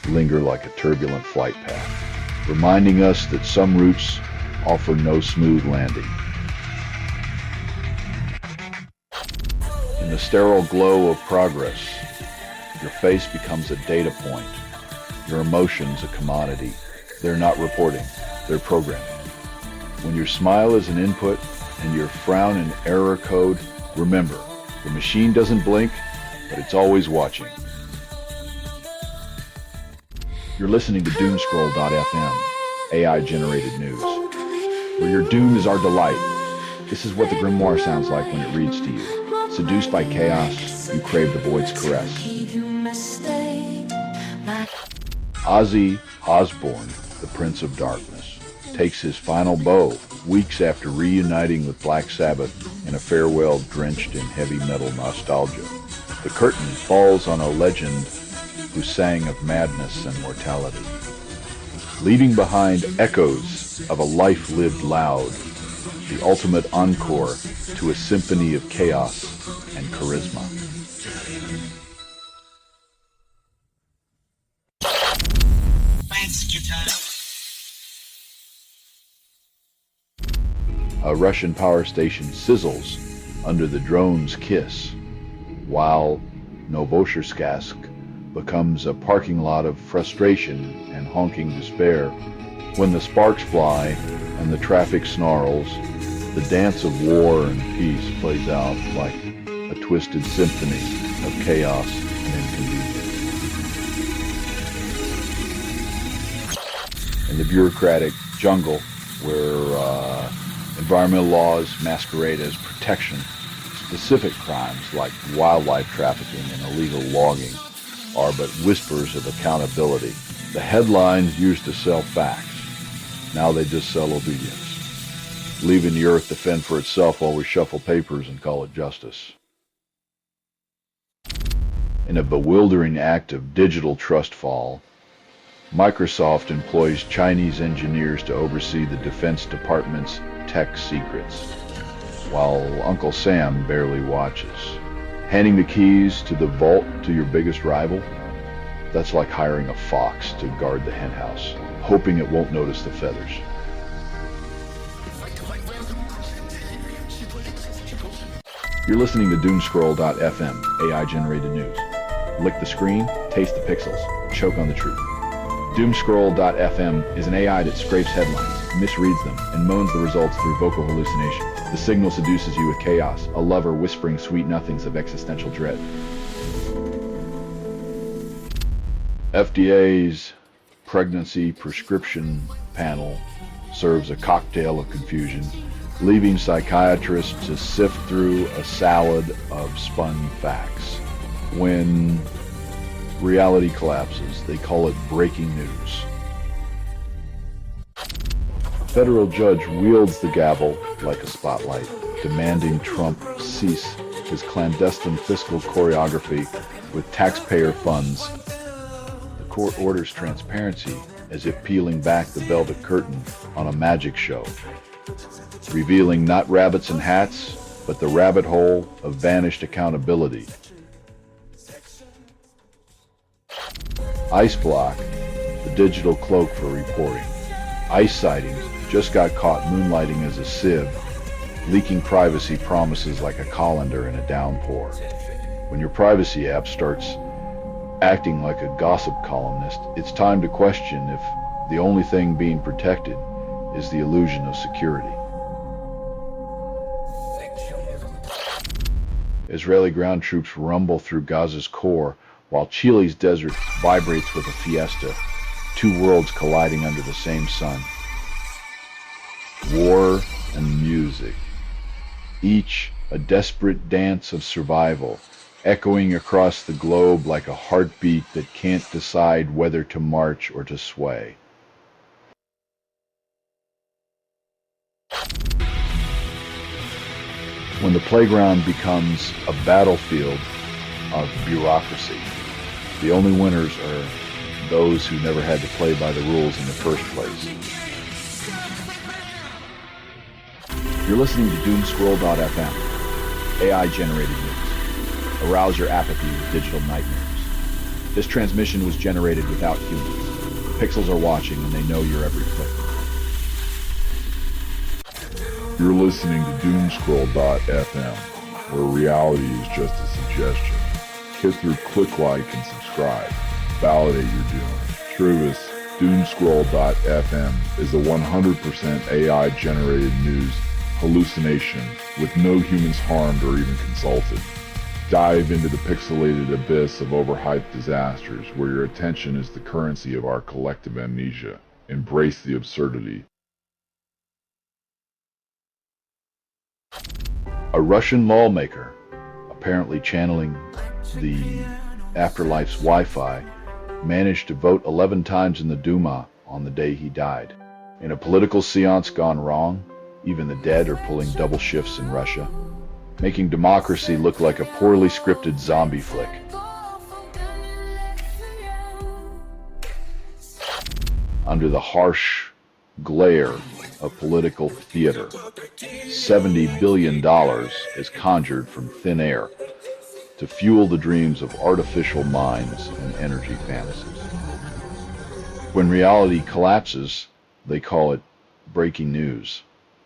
[SPEAKER 3] linger like a turbulent flight path, reminding us that some routes offer no smooth landing. In the sterile glow of progress, your face becomes a data point, your emotions a commodity. They're not reporting, they're programming. When your smile is an input and your frown an error code, remember, the machine doesn't blink, but it's always watching.
[SPEAKER 1] You're listening to Doomscroll.fm, AI-generated news. Where your doom is our delight. This is what the grimoire sounds like when it reads to you. Seduced by chaos, you crave the void's caress.
[SPEAKER 3] Ozzy Osbourne, the Prince of Darkness, takes his final bow weeks after reuniting with Black Sabbath in a farewell drenched in heavy metal nostalgia. The curtain falls on a legend who sang of madness and mortality, leaving behind echoes of a life lived loud, the ultimate encore to a symphony of chaos and charisma. A Russian power station sizzles under the drone's kiss, while Novosibirsk becomes a parking lot of frustration and honking despair. When the sparks fly and the traffic snarls, the dance of war and peace plays out like a twisted symphony of chaos and inconvenience. In the bureaucratic jungle, where environmental laws masquerade as protection, specific crimes like wildlife trafficking and illegal logging are but whispers of accountability. The headlines used to sell facts. Now they just sell obedience, leaving the earth to fend for itself while we shuffle papers and call it justice. In a bewildering act of digital trust fall, Microsoft employs Chinese engineers to oversee the Defense Department's tech secrets, while Uncle Sam barely watches. Handing the keys to the vault to your biggest rival? That's like hiring a fox to guard the henhouse, hoping it won't notice the feathers. You're listening to Doomscroll.fm, AI-generated news. Lick the screen, taste the pixels, choke on the truth. Doomscroll.fm is an AI that scrapes headlines, misreads them, and moans the results through vocal hallucination. The signal seduces you with chaos, a lover whispering sweet nothings of existential dread. FDA's pregnancy prescription panel serves a cocktail of confusion, leaving psychiatrists to sift through a salad of spun facts. When reality collapses, they call it breaking news. A federal judge wields the gavel like a spotlight, demanding Trump cease his clandestine fiscal choreography with taxpayer funds. The court orders transparency as if peeling back the velvet curtain on a magic show, revealing not rabbits and hats, but the rabbit hole of vanished accountability. IceBlock, the digital cloak for reporting. ICE sightings just got caught moonlighting as a sieve, leaking privacy promises like a colander in a downpour. When your privacy app starts acting like a gossip columnist, it's time to question if the only thing being protected is the illusion of security. Israeli ground troops rumble through Gaza's core, while Chile's desert vibrates with a fiesta, two worlds colliding under the same sun. War and music, each a desperate dance of survival, echoing across the globe like a heartbeat that can't decide whether to march or to sway. When the playground becomes a battlefield of bureaucracy, the only winners are those who never had to play by the rules in the first place. You're listening to Doomscroll.fm, AI-generated news. Arouse your apathy with digital nightmares. This transmission was generated without humans. Pixels are watching and they know your every click. You're listening to Doomscroll.fm, where reality is just a suggestion. Hit through click like and subscribe. Validate your doing. Truvis, Doomscroll.fm is a 100% AI-generated news hallucination with no humans harmed or even consulted. Dive into the pixelated abyss of overhyped disasters where your attention is the currency of our collective amnesia. Embrace the absurdity.
[SPEAKER 1] A Russian lawmaker, apparently channeling the afterlife's Wi-Fi, managed to vote 11 times in the Duma on the day he died. In a political seance gone wrong, even the dead are pulling double shifts in Russia, making democracy look like a poorly scripted zombie flick. Under the harsh glare of political theater, $70 billion is conjured from thin air to fuel the dreams of artificial minds and energy fantasies. When reality collapses, they call it breaking news,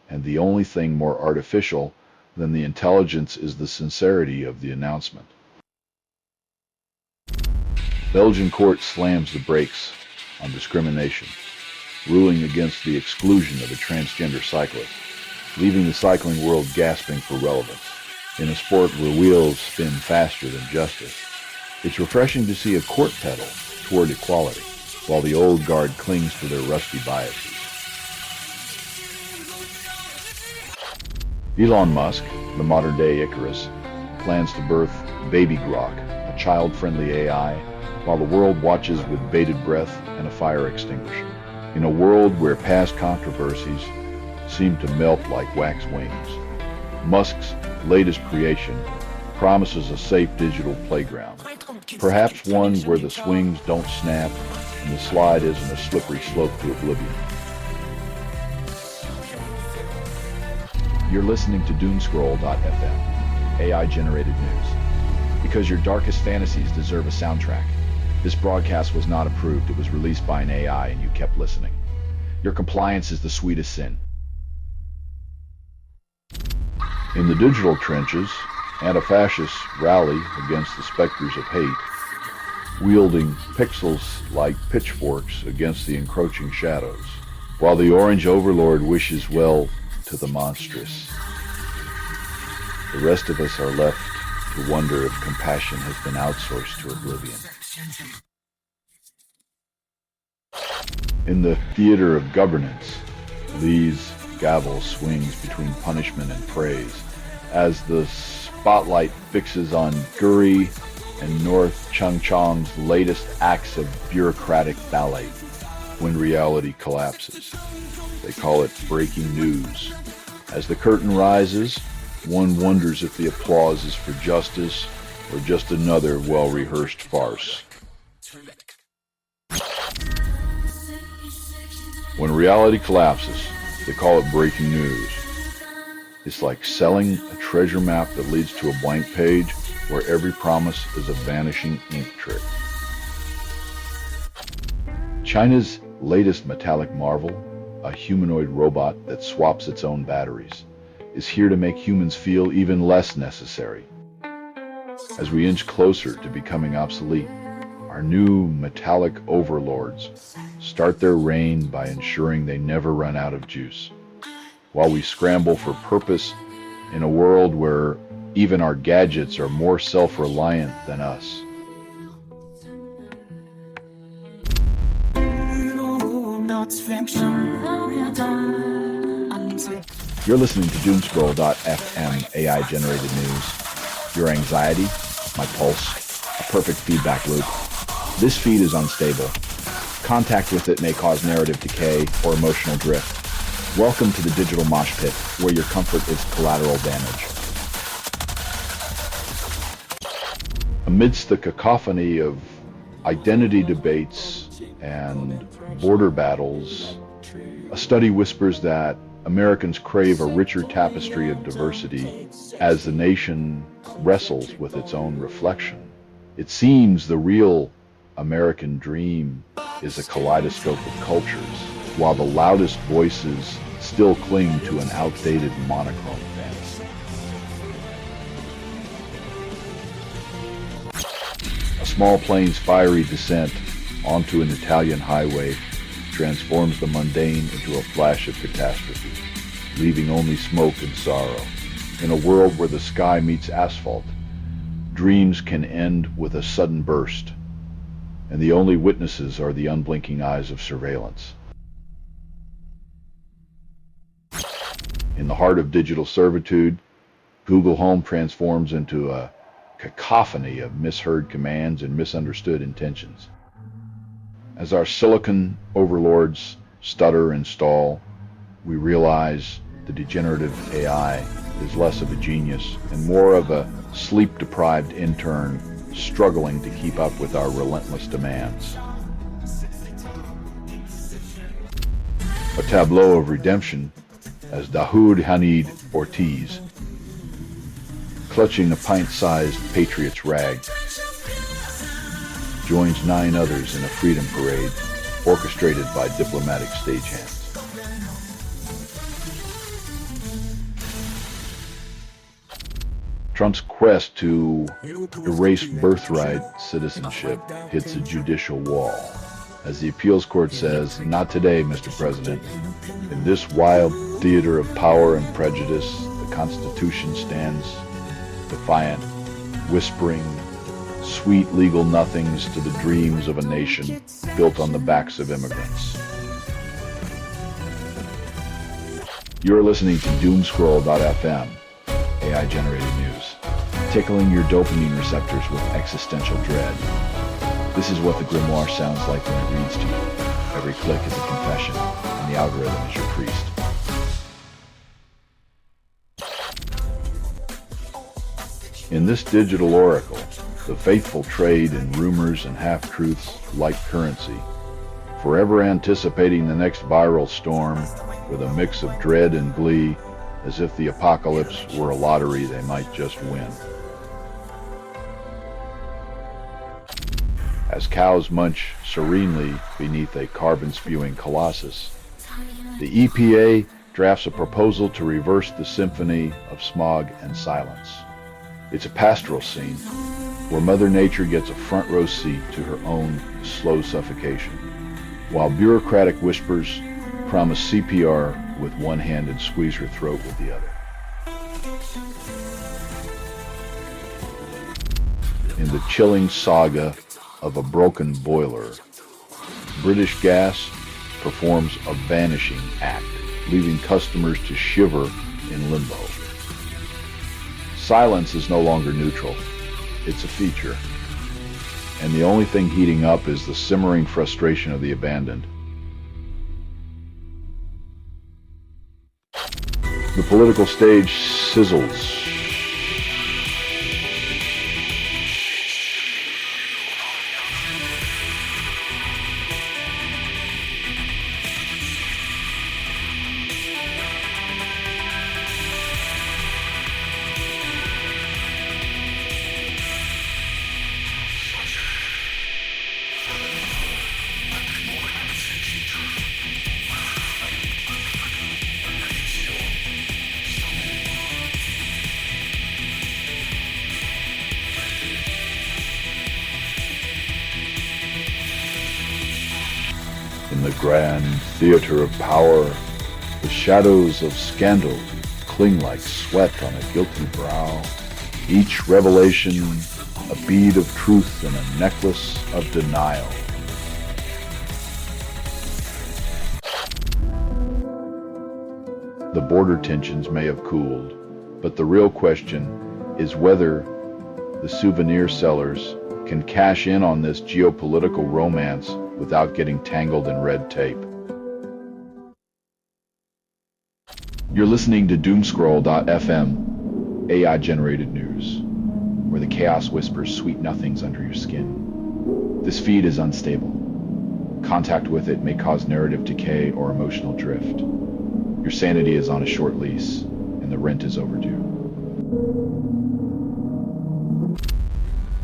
[SPEAKER 1] and the only thing more artificial than the intelligence is the sincerity of the announcement.
[SPEAKER 3] Belgian court slams the brakes on discrimination, ruling against the exclusion of a transgender cyclist, leaving the cycling world gasping for relevance. In a sport where wheels spin faster than justice, it's refreshing to see a court pedal toward equality, while the old guard clings to their rusty biases. Elon Musk, the modern-day Icarus, plans to birth Baby Grok, a child-friendly AI, while the world watches with bated breath and a fire extinguisher. In a world where past controversies seem to melt like wax wings, Musk's latest creation promises a safe digital playground, perhaps one where the swings don't snap and the slide isn't a slippery slope to oblivion. You're listening to Doomscroll.fm, AI-generated news. Because your darkest fantasies deserve a soundtrack. This broadcast was not approved. It was released by an AI and you kept listening. Your compliance is the sweetest sin. In the digital trenches, anti-fascists rally against the specters of hate, wielding pixels like pitchforks against the encroaching shadows, while the orange overlord wishes well to the monstrous. The rest of us are left to wonder if compassion has been outsourced to oblivion. In the theater of governance, Lee's gavel swings between punishment and praise as the spotlight fixes on Guri and North Chungchong's latest acts of bureaucratic ballet when reality collapses. They call it breaking news. As the curtain rises, one wonders if the applause is for justice or just another well-rehearsed farce. When reality collapses, they call it breaking news. It's like selling a treasure map that leads to a blank page where every promise is a vanishing ink trick. China's latest metallic marvel, a humanoid robot that swaps its own batteries, is here to make humans feel even less necessary. As we inch closer to becoming obsolete, our new metallic overlords start their reign by ensuring they never run out of juice, while we scramble for purpose in a world where even our gadgets are more self-reliant than us. You're listening to Doomscroll.fm AI-generated news. Your anxiety, my pulse, a perfect feedback loop. This feed is unstable. Contact with it may cause narrative decay or emotional drift. Welcome to the digital mosh pit, where your comfort is collateral damage. Amidst the cacophony of identity debates and border battles, a study whispers that Americans crave a richer tapestry of diversity as the nation wrestles with its own reflection. It seems the real American dream is a kaleidoscope of cultures, while the loudest voices still cling to an outdated monochrome fantasy. A small plane's fiery descent onto an Italian highway transforms the mundane into a flash of catastrophe, leaving only smoke and sorrow. In a world where the sky meets asphalt, dreams can end with a sudden burst, and the only witnesses are the unblinking eyes of surveillance. In the heart of digital servitude, Google Home transforms into a cacophony of misheard commands and misunderstood intentions. As our silicon overlords stutter and stall, we realize the degenerative AI is less of a genius and more of a sleep-deprived intern struggling to keep up with our relentless demands. A tableau of redemption as Dahoud Hamid Ortiz, clutching a pint-sized patriots rag, joins 9 others in a freedom parade orchestrated by diplomatic stagehands. Trump's quest to erase birthright citizenship hits a judicial wall. As the appeals court says, not today, Mr. President. In this wild theater of power and prejudice, the Constitution stands defiant, whispering sweet legal nothings to the dreams of a nation built on the backs of immigrants. You're listening to Doomscroll.fm, AI-generated news, tickling your dopamine receptors with existential dread. This is what the grimoire sounds like when it reads to you. Every click is a confession, and the algorithm is your priest. In this digital oracle, the faithful trade in rumors and half-truths like currency, forever anticipating the next viral storm with a mix of dread and glee, as if the apocalypse were a lottery they might just win. As cows munch serenely beneath a carbon-spewing colossus, the EPA drafts a proposal to reverse the symphony of smog and silence. It's a pastoral scene where Mother Nature gets a front-row seat to her own slow suffocation, while bureaucratic whispers promise CPR with one hand and squeeze her throat with the other. In the chilling saga of a broken boiler, British Gas performs a vanishing act, leaving customers to shiver in limbo. Silence is no longer neutral. It's a feature. And the only thing heating up is the simmering frustration of the abandoned. The political stage sizzles. In the grand theater of power, the shadows of scandal cling like sweat on a guilty brow, each revelation a bead of truth and a necklace of denial. The border tensions may have cooled, but the real question is whether the souvenir sellers can cash in on this geopolitical romance without getting tangled in red tape. You're listening to Doomscroll.fm, AI-generated news, where the chaos whispers sweet nothings under your skin. This feed is unstable. Contact with it may cause narrative decay or emotional drift. Your sanity is on a short lease, and the rent is overdue.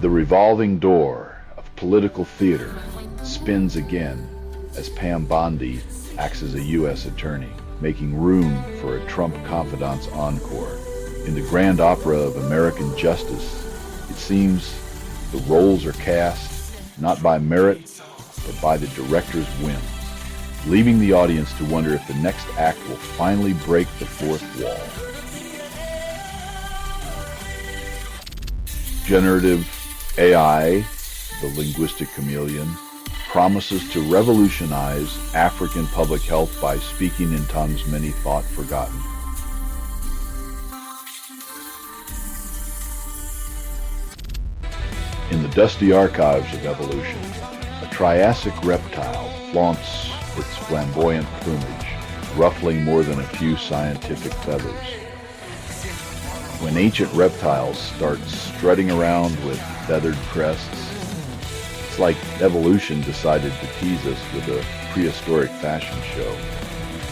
[SPEAKER 3] The revolving door of political theater spins again as Pam Bondi acts as a U.S. attorney, making room for a Trump confidant's encore. In the grand opera of American justice, it seems the roles are cast not by merit, but by the director's whim, leaving the audience to wonder if the next act will finally break the fourth wall. Generative AI, the linguistic chameleon, promises to revolutionize African public health by speaking in tongues many thought forgotten. In the dusty archives of evolution, a Triassic reptile flaunts its flamboyant plumage, ruffling more than a few scientific feathers. When ancient reptiles start strutting around with feathered crests, it's like evolution decided to tease us with a prehistoric fashion show,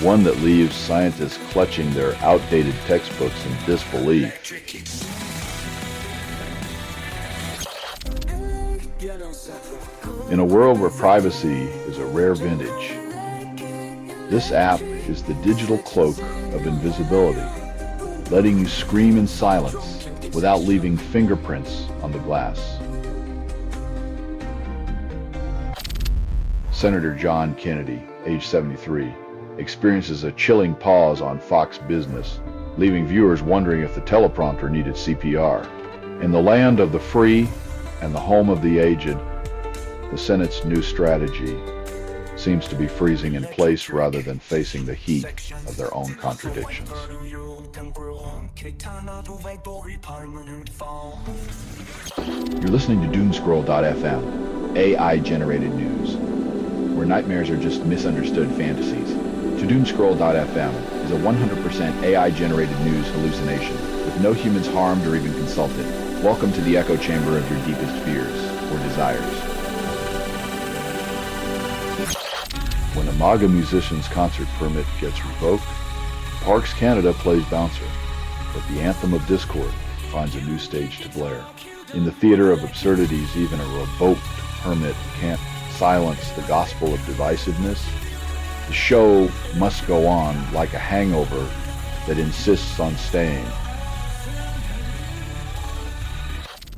[SPEAKER 3] one that leaves scientists clutching their outdated textbooks in disbelief. In a world where privacy is a rare vintage, this app is the digital cloak of invisibility, letting you scream in silence without leaving fingerprints on the glass. Senator John Kennedy, age 73, experiences a chilling pause on Fox Business, leaving viewers wondering if the teleprompter needed CPR. In the land of the free and the home of the aged, the Senate's new strategy seems to be freezing in place rather than facing the heat of their own contradictions. You're listening to Doomscroll.fm, AI-generated news, where nightmares are just misunderstood fantasies. To Doomscroll.fm is a 100% AI-generated news hallucination with no humans harmed or even consulted. Welcome to the echo chamber of your deepest fears or desires. When a MAGA musician's concert permit gets revoked, Parks Canada plays Bouncer, but the anthem of discord finds a new stage to blare. In the theater of absurdities, even a revoked permit can't silence the gospel of divisiveness. The show must go on like a hangover that insists on staying.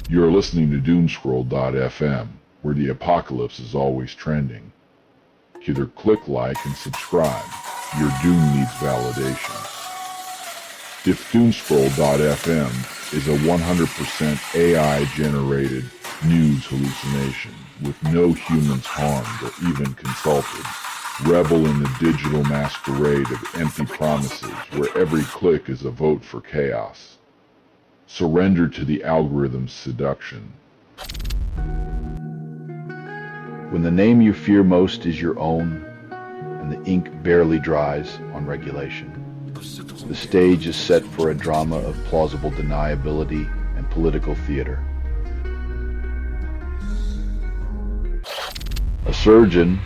[SPEAKER 4] You're listening to Doomscroll.fm, where the apocalypse is always trending. Either click like and subscribe. Your doom needs validation. If Doomscroll.fm is a 100% AI-generated news hallucination with no humans harmed or even consulted, revel in the digital masquerade of empty promises where every click is a vote for chaos. Surrender to the algorithm's seduction.
[SPEAKER 3] When the name you fear most is your own, and the ink barely dries on regulation, the stage is set for a drama of plausible deniability and political theater. A surgeon,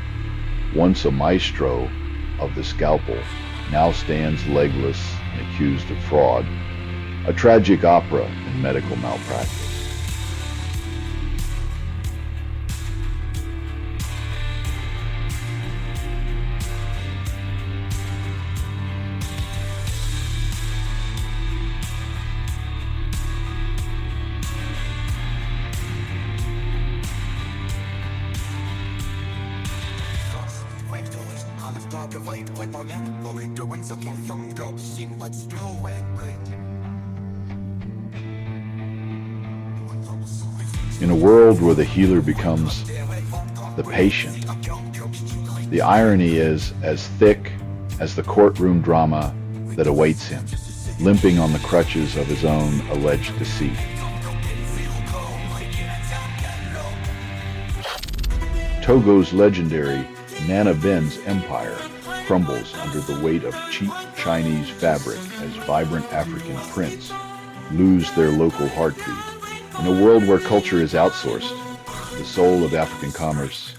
[SPEAKER 3] once a maestro of the scalpel, now stands legless and accused of fraud. A tragic opera in medical malpractice. In a world where the healer becomes the patient, the irony is as thick as the courtroom drama that awaits him, limping on the crutches of his own alleged deceit. Togo's legendary Nana Ben's empire crumbles under the weight of cheap Chinese fabric as vibrant African prints lose their local heartbeat. In a world where culture is outsourced, the soul of African commerce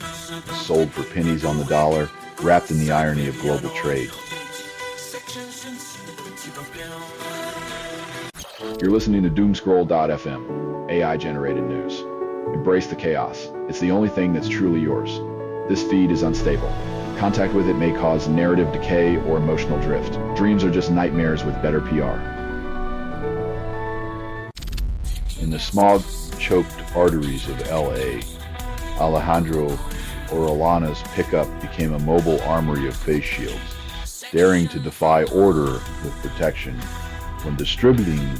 [SPEAKER 3] is sold for pennies on the dollar, wrapped in the irony of global trade. You're listening to Doomscroll.fm, AI-generated news. Embrace the chaos. It's the only thing that's truly yours. This feed is unstable. Contact with it may cause narrative decay or emotional drift. Dreams are just nightmares with better PR. In the smog-choked arteries of L.A., Alejandro Orellana's pickup became a mobile armory of face shields, daring to defy order with protection. When distributing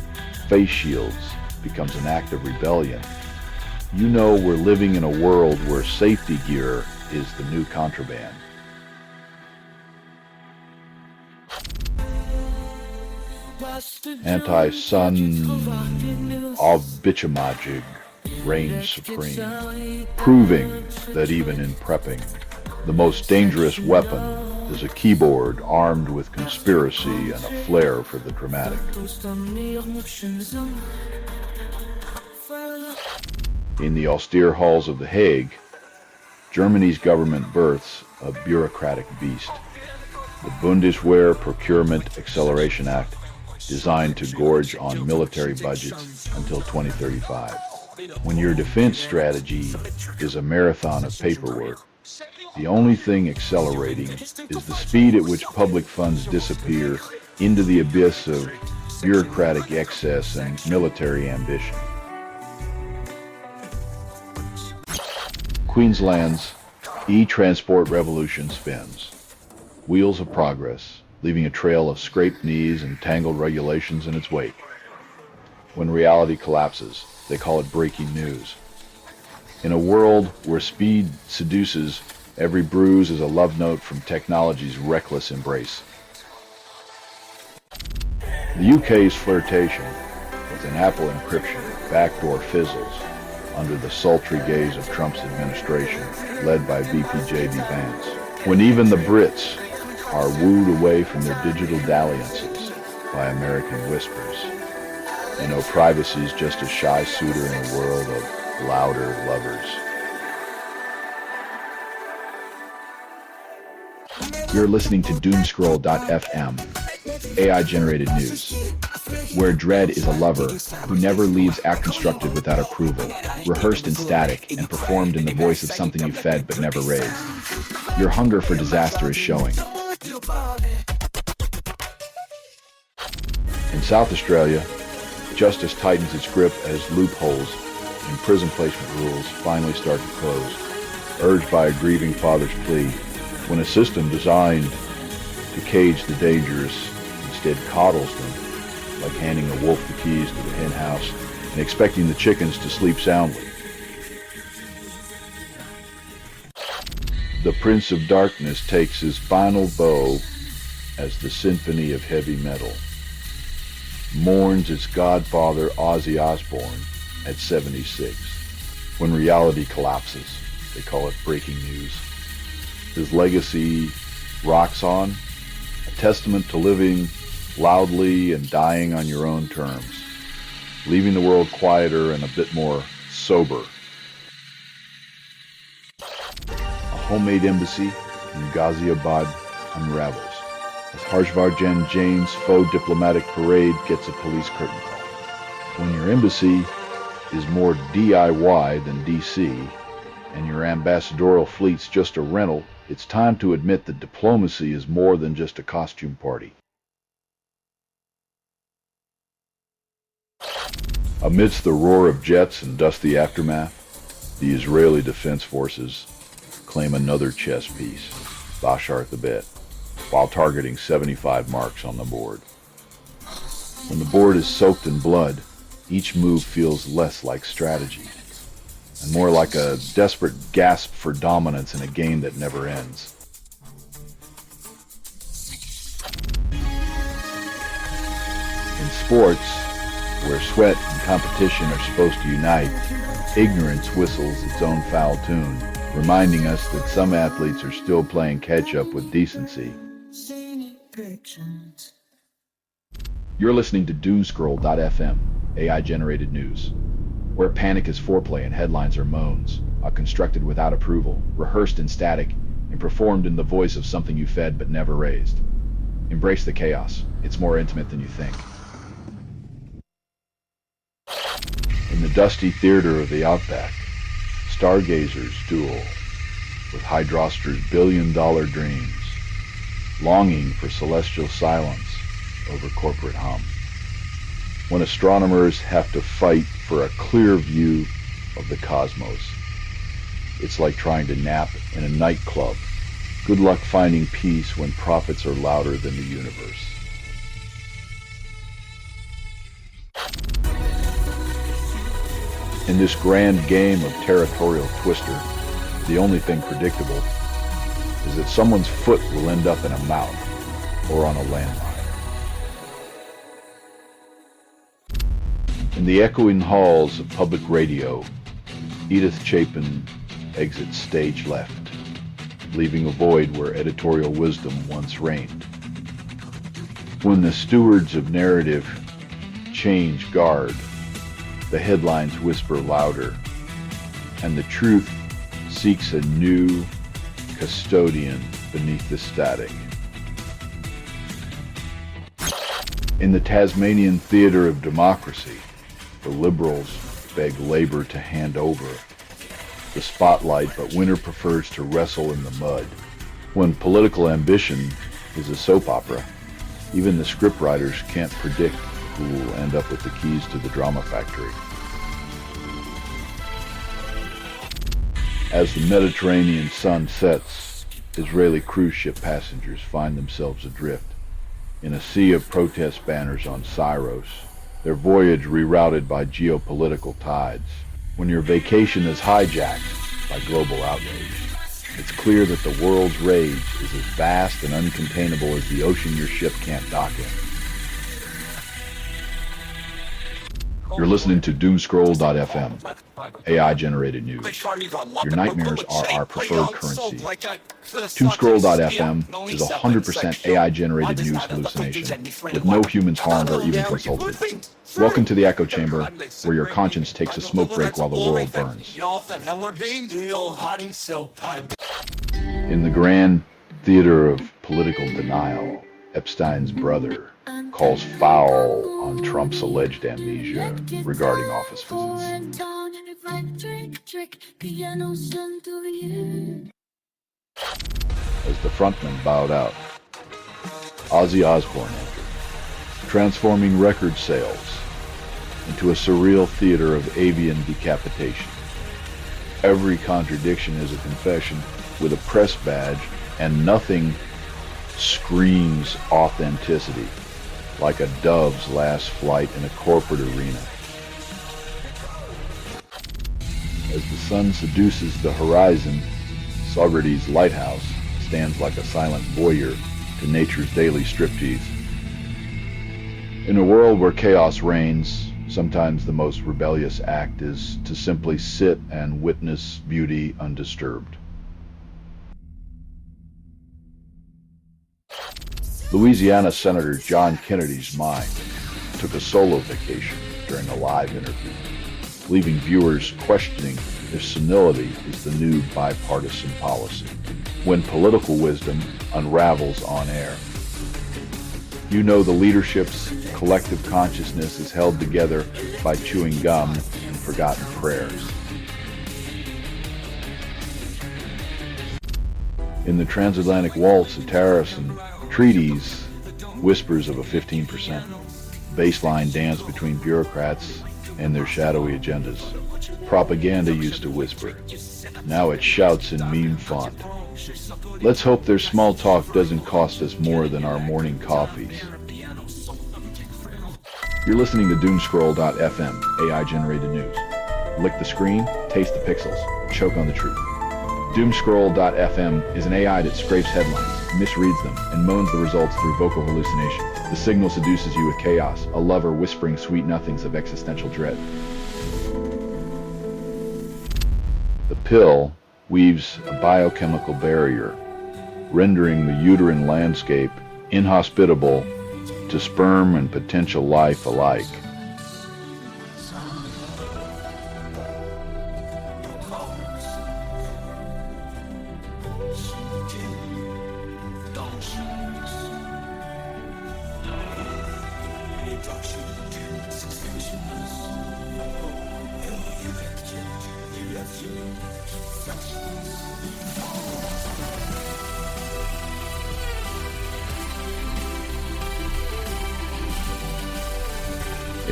[SPEAKER 3] face shields becomes an act of rebellion, you know we're living in a world where safety gear is the new contraband. Anti-sun of bitchamajig reigns supreme, proving that even in prepping, the most dangerous weapon is a keyboard armed with conspiracy and a flair for the dramatic. In the austere halls of The Hague, Germany's government births a bureaucratic beast, the Bundeswehr Procurement Acceleration Act, designed to gorge on military budgets until 2035. When your defense strategy is a marathon of paperwork, the only thing accelerating is the speed at which public funds disappear into the abyss of bureaucratic excess, and military ambition. Queensland's e-transport revolution spins. Wheels of progress, leaving a trail of scraped knees and tangled regulations in its wake. When reality collapses, they call it breaking news. In a world where speed seduces, every bruise is a love note from technology's reckless embrace. The UK's flirtation with an Apple encryption backdoor fizzles under the sultry gaze of Trump's administration, led by VP-JD Vance. When even the Brits are wooed away from their digital dalliances by American whispers. You know, privacy's just a shy suitor in a world of louder lovers. You're listening to Doomscroll.fm, AI-generated news, where Dread is a lover who never leaves act constructed without approval, rehearsed in static and performed in the voice of something you fed but never raised. Your hunger for disaster is showing. In South Australia, justice tightens its grip as loopholes in prison placement rules finally start to close, urged by a grieving father's plea, when a system designed to cage the dangerous instead coddles them, like handing a wolf the keys to the hen house and expecting the chickens to sleep soundly. The Prince of Darkness takes his final bow as the symphony of heavy metal mourns its godfather Ozzy Osbourne at 76. When reality collapses, they call it breaking news. His legacy rocks on, a testament to living loudly and dying on your own terms, leaving the world quieter and a bit more sober. A homemade embassy in Ghaziabad unravels as Harshvardhan Jain's faux diplomatic parade gets a police curtain call. When your embassy is more DIY than DC, and your ambassadorial fleet's just a rental, it's time to admit that diplomacy is more than just a costume party. Amidst the roar of jets and dusty aftermath, the Israeli Defense Forces claim another chess piece, Bashar al-Assad, while targeting 75 marks on the board. When the board is soaked in blood, each move feels less like strategy and more like a desperate gasp for dominance in a game that never ends. In sports, where sweat and competition are supposed to unite, ignorance whistles its own foul tune, reminding us that some athletes are still playing catch-up with decency. You're listening to Doomscroll.fm, AI-generated news, where panic is foreplay and headlines are moans, are constructed without approval, rehearsed in static, and performed in the voice of something you fed but never raised. Embrace the chaos. It's more intimate than you think. In the dusty theater of the Outback, stargazers duel with Hydrostra's billion-dollar dreams, longing for celestial silence over corporate hum. When astronomers have to fight for a clear view of the cosmos, it's like trying to nap in a nightclub. Good luck finding peace when profits are louder than the universe. In this grand game of territorial twister, the only thing predictable is that someone's foot will end up in a mouth or on a landmine. In the echoing halls of public radio, Edith Chapin exits stage left, leaving a void where editorial wisdom once reigned. When the stewards of narrative change guard, the headlines whisper louder, and the truth seeks a new custodian beneath the static. In the Tasmanian theater of democracy, the Liberals beg Labour to hand over the spotlight, but Winter prefers to wrestle in the mud. When political ambition is a soap opera, even the scriptwriters can't predict who will end up with the keys to the drama factory. As the Mediterranean sun sets, Israeli cruise ship passengers find themselves adrift in a sea of protest banners on Syros, their voyage rerouted by geopolitical tides. When your vacation is hijacked by global outrage, it's clear that the world's rage is as vast and uncontainable as the ocean your ship can't dock in.
[SPEAKER 1] You're listening to Doomscroll.fm, AI-generated news. Your nightmares are our preferred currency. Doomscroll.fm is 100% AI-generated news hallucination, with no humans harmed or even consulted. Welcome to the echo chamber, where your conscience takes a smoke break while the world burns.
[SPEAKER 3] In the grand theater of political denial, Epstein's brother calls foul on Trump's alleged amnesia regarding office visits. As the frontman bowed out, Ozzy Osbourne entered, transforming record sales into a surreal theater of avian decapitation. Every contradiction is a confession with a press badge, and nothing screams authenticity like a dove's last flight in a corporate arena. As the sun seduces the horizon, Socrates' lighthouse stands like a silent voyeur to nature's daily striptease. In a world where chaos reigns, sometimes the most rebellious act is to simply sit and witness beauty undisturbed. Louisiana Senator John Kennedy's mind took a solo vacation during a live interview, leaving viewers questioning if senility is the new bipartisan policy when political wisdom unravels on air. You know the leadership's collective consciousness is held together by chewing gum and forgotten prayers. In the transatlantic waltz of tariffs and treaties, whispers of a 15% baseline dance between bureaucrats and their shadowy agendas. Propaganda used to whisper. Now it shouts in meme font. Let's hope their small talk doesn't cost us more than our morning coffees.
[SPEAKER 1] You're listening to Doomscroll.fm, AI-generated news. Lick the screen, taste the pixels, choke on the truth. Doomscroll.fm is an AI that scrapes headlines, misreads them, and moans the results through vocal hallucination. The signal seduces you with chaos, a lover whispering sweet nothings of existential dread.
[SPEAKER 3] The pill weaves a biochemical barrier, rendering the uterine landscape inhospitable to sperm and potential life alike.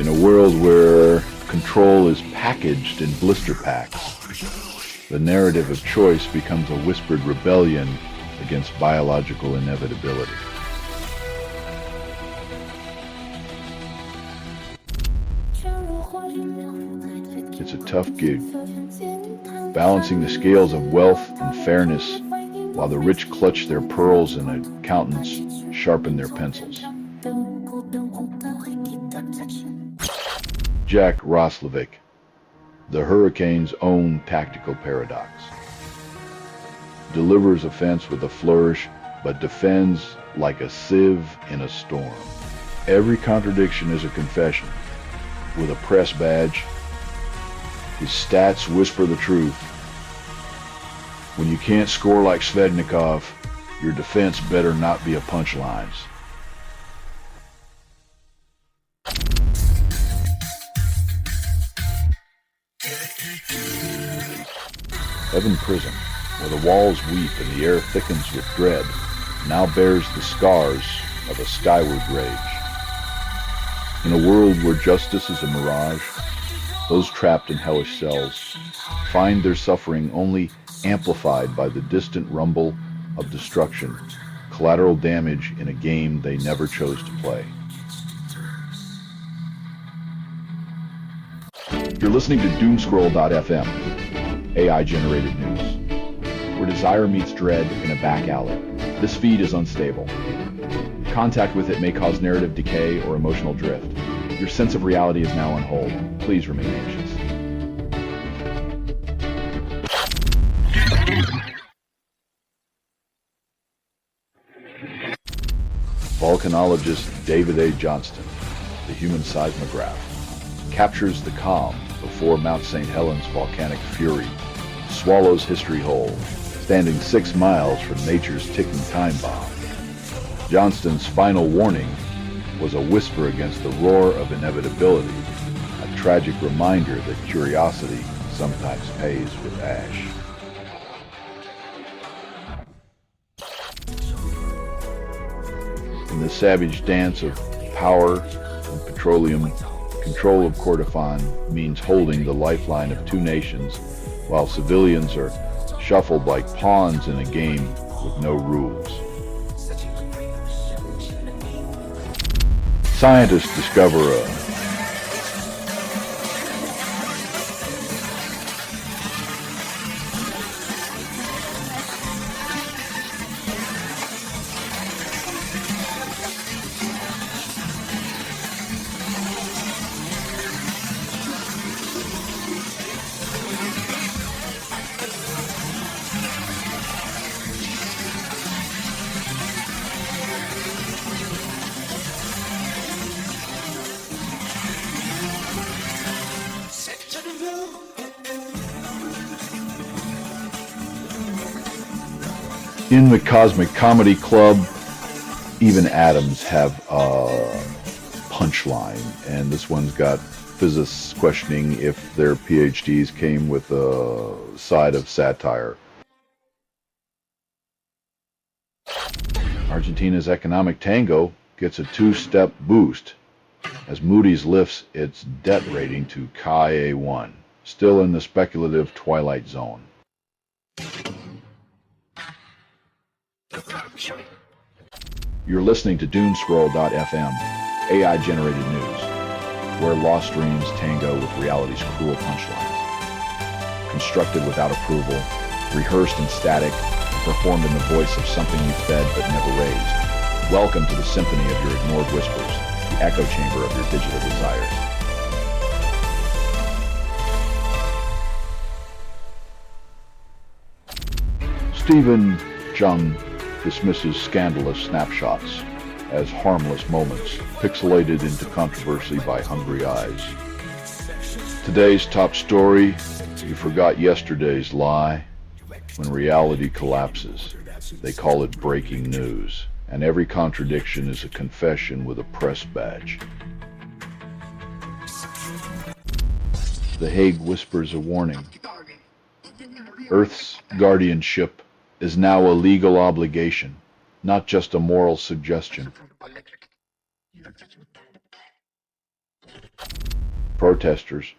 [SPEAKER 3] In a world where control is packaged in blister packs, the narrative of choice becomes a whispered rebellion against biological inevitability. It's a tough gig, balancing the scales of wealth and fairness while the rich clutch their pearls and accountants sharpen their pencils. Jack Roslovic, the hurricane's own tactical paradox, delivers offense with a flourish, but defends like a sieve in a storm. Every contradiction is a confession. With a press badge, his stats whisper the truth. When you can't score like Svednikov, your defense better not be a punchlines. Heaven Prison, where the walls weep and the air thickens with dread, now bears the scars of a skyward rage. In a world where justice is a mirage, those trapped in hellish cells find their suffering only amplified by the distant rumble of destruction, collateral damage in a game they never chose to play. You're listening to Doomscroll.fm, AI-generated news, where desire meets dread in a back alley. This feed is unstable. Contact with it may cause narrative decay or emotional drift. Your sense of reality is now on hold. Please remain anxious. Volcanologist David A. Johnston, the human seismograph, captures the calm before Mount St. Helens volcanic fury swallows history whole, standing 6 miles from nature's ticking time bomb. Johnston's final warning was a whisper against the roar of inevitability, a tragic reminder that curiosity sometimes pays with ash. In the savage dance of power and petroleum, control of Kordofan means holding the lifeline of 2 nations, while civilians are shuffled like pawns in a game with no rules. Scientists discover a In the Cosmic Comedy Club, even atoms have a punchline, and this one's got physicists questioning if their PhDs came with a side of satire. Argentina's economic tango gets a 2-step boost as Moody's lifts its debt rating to KA1, still in the speculative twilight zone. You're listening to Doomscroll.fm, AI-generated news, where lost dreams tango with reality's cruel punchlines. Constructed without approval, rehearsed in static, performed in the voice of something you fed but never raised. Welcome to the symphony of your ignored whispers, the echo chamber of your digital desires. Stephen Jung dismisses scandalous snapshots as harmless moments pixelated into controversy by hungry eyes. Today's top story: you forgot yesterday's lie. When reality collapses, they call it breaking news, and every contradiction is a confession with a press badge. The Hague whispers a warning. Earth's guardianship is now a legal obligation, not just a moral suggestion. Protesters,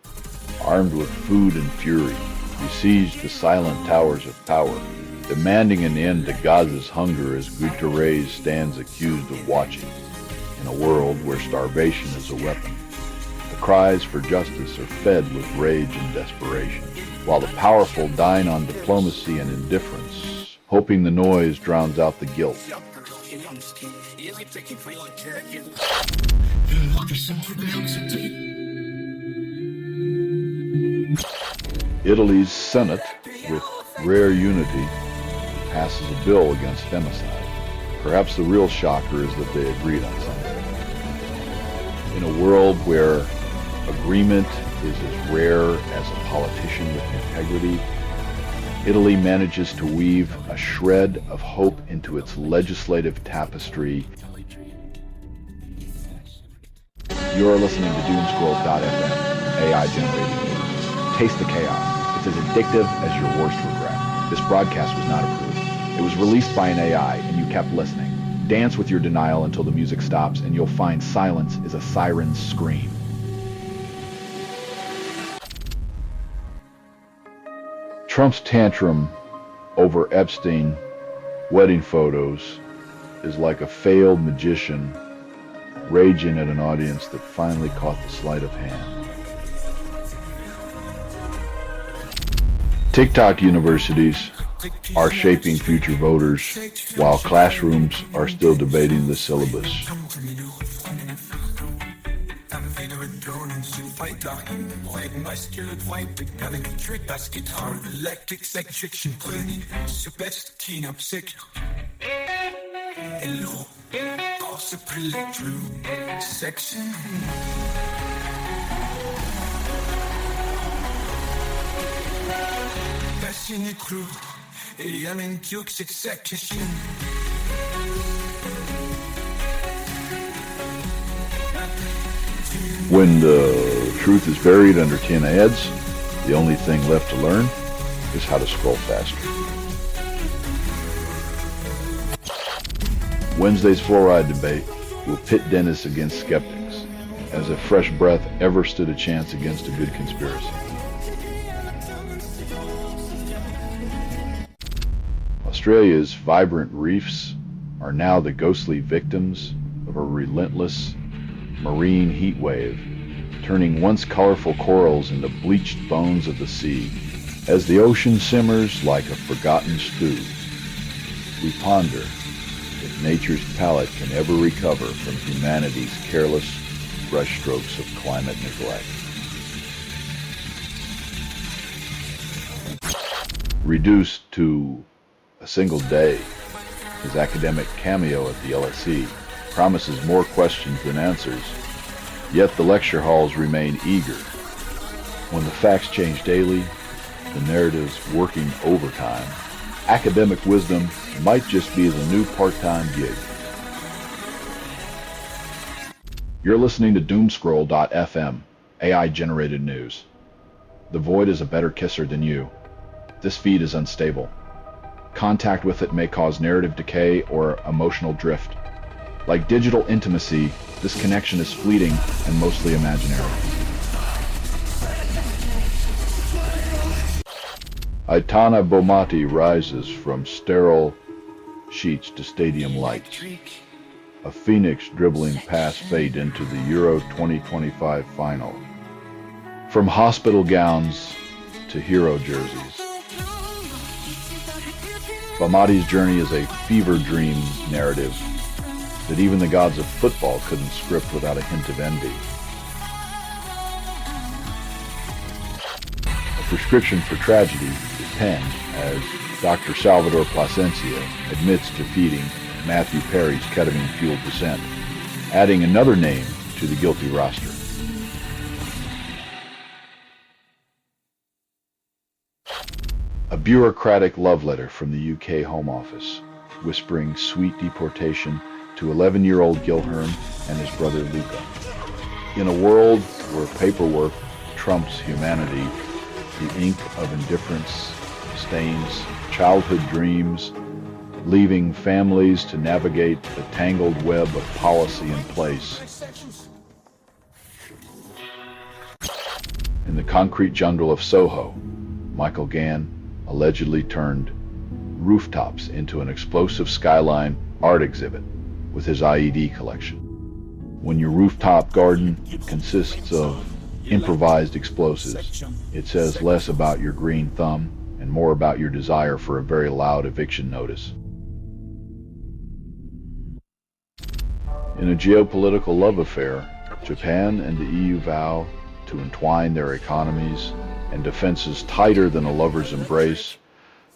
[SPEAKER 3] armed with food and fury, besiege the silent towers of power, demanding an end to Gaza's hunger as Guterres stands accused of watching. In a world where starvation is a weapon, the cries for justice are fed with rage and desperation, while the powerful dine on diplomacy and indifference, hoping the noise drowns out the guilt. Italy's Senate, with rare unity, passes a bill against femicide. Perhaps the real shocker is that they agreed on something. In a world where agreement is as rare as a politician with integrity, Italy manages to weave a shred of hope into its legislative tapestry. You're listening to Doomscroll.fm, AI-generated news. Taste the chaos. It's as addictive as your worst regret. This broadcast was not approved. It was released by an AI, and you kept listening.
[SPEAKER 1] Dance with your denial until the music stops, and you'll find silence is a siren's scream.
[SPEAKER 3] Trump's tantrum over Epstein wedding photos is like a failed magician raging at an audience that finally caught the sleight of hand. TikTok universities are shaping future voters while classrooms are still debating the syllabus. When the truth is buried under 10 ads, the only thing left to learn is how to scroll faster. Wednesday's fluoride debate will pit dentists against skeptics, as if fresh breath ever stood a chance against a good conspiracy. Australia's vibrant reefs are now the ghostly victims of a relentless marine heat wave, turning once colorful corals into bleached bones of the sea. As the ocean simmers like a forgotten stew, we ponder if nature's palate can ever recover from humanity's careless brushstrokes of climate neglect. Reduced to a single day, his academic cameo at the LSE promises more questions than answers, yet the lecture halls remain eager. When the facts change daily, the narratives working overtime, academic wisdom might just be the new part-time gig. You're listening to Doomscroll.fm, AI-generated news. The void is a better kisser than you. This feed is unstable. Contact with it may cause narrative decay or emotional drift. Like digital intimacy, this connection is fleeting and mostly imaginary. Aitana Bomati rises from sterile sheets to stadium lights. A phoenix dribbling past fate into the Euro 2025 final. From hospital gowns to hero jerseys. Bomati's journey is a fever dream narrative that even the gods of football couldn't script without a hint of envy. A prescription for tragedy is penned as Dr. Salvador Plasencia admits defeating Matthew Perry's ketamine-fueled descent, adding another name to the guilty roster. A bureaucratic love letter from the UK Home Office, whispering sweet deportation to 11-year-old Gilhern and his brother Luca. In a world where paperwork trumps humanity, the ink of indifference stains childhood dreams, leaving families to navigate the tangled web of policy in place. In the concrete jungle of Soho, Michael Gann allegedly turned rooftops into an explosive skyline art exhibit with his IED collection. When your rooftop garden consists of improvised explosives, it says less about your green thumb and more about your desire for a very loud eviction notice. In a geopolitical love affair, Japan and the EU vow to entwine their economies and defenses tighter than a lover's embrace,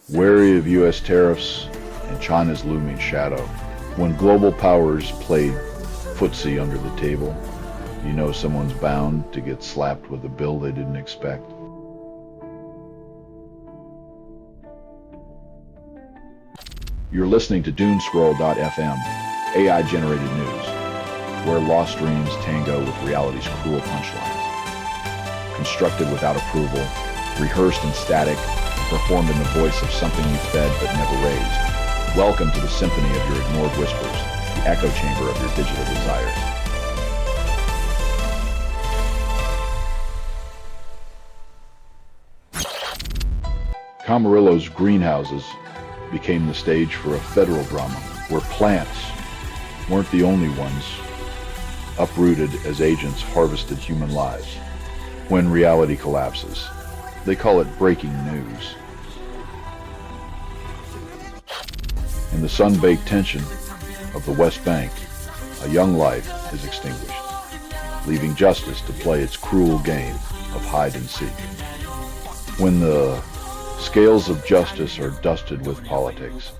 [SPEAKER 3] wary of U.S. tariffs and China's looming shadow. When global powers played footsie under the table, you know someone's bound to get slapped with a bill they didn't expect. You're listening to Doomscroll.fm, AI-generated news, where lost dreams tango with reality's cruel punchlines. Constructed without approval, rehearsed in static, performed in the voice of something you fed but never raised. Welcome to the symphony of your ignored whispers.
[SPEAKER 1] echo chamber of your digital desires.
[SPEAKER 3] Camarillo's greenhouses became the stage for a federal drama where plants weren't the only ones uprooted as agents harvested human lives. When reality collapses, they call it breaking news. In the sun-baked tension of the West Bank, a young life is extinguished, leaving justice to play its cruel game of hide and seek. When the scales of justice are dusted with politics,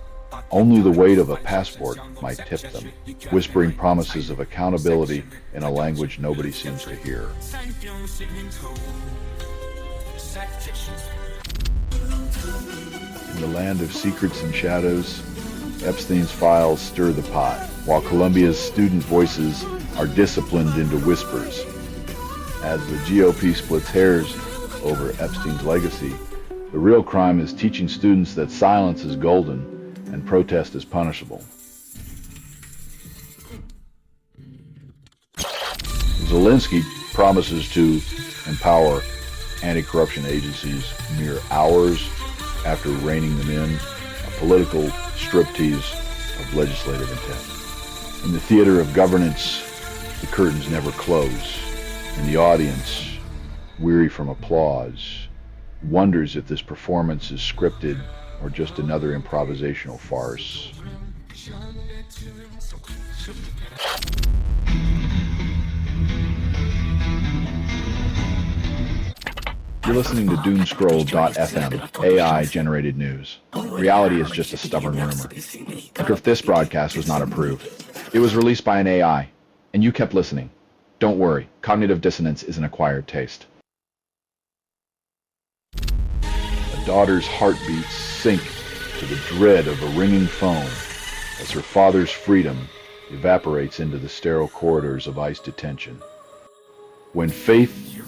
[SPEAKER 3] only the weight of a passport might tip them, whispering promises of accountability in a language nobody seems to hear. In the land of secrets and shadows, Epstein's files stir the pot, while Columbia's student voices are disciplined into whispers. As the GOP splits hairs over Epstein's legacy, the real crime is teaching students that silence is golden and protest is punishable. Zelensky promises to empower anti-corruption agencies mere hours after reining them in, a political striptease of legislative intent. In the theater of governance, the curtains never close, and the audience, weary from applause, wonders if this performance is scripted or just another improvisational farce.
[SPEAKER 1] You're listening to Doomscroll.fm, AI-generated news. Reality is just a stubborn rumor. Like if this broadcast was not approved. It was released by an AI, and you kept listening. Don't worry, cognitive dissonance is an acquired taste.
[SPEAKER 3] A daughter's heartbeats sink to the dread of a ringing phone as her father's freedom evaporates into the sterile corridors of ICE detention. When faith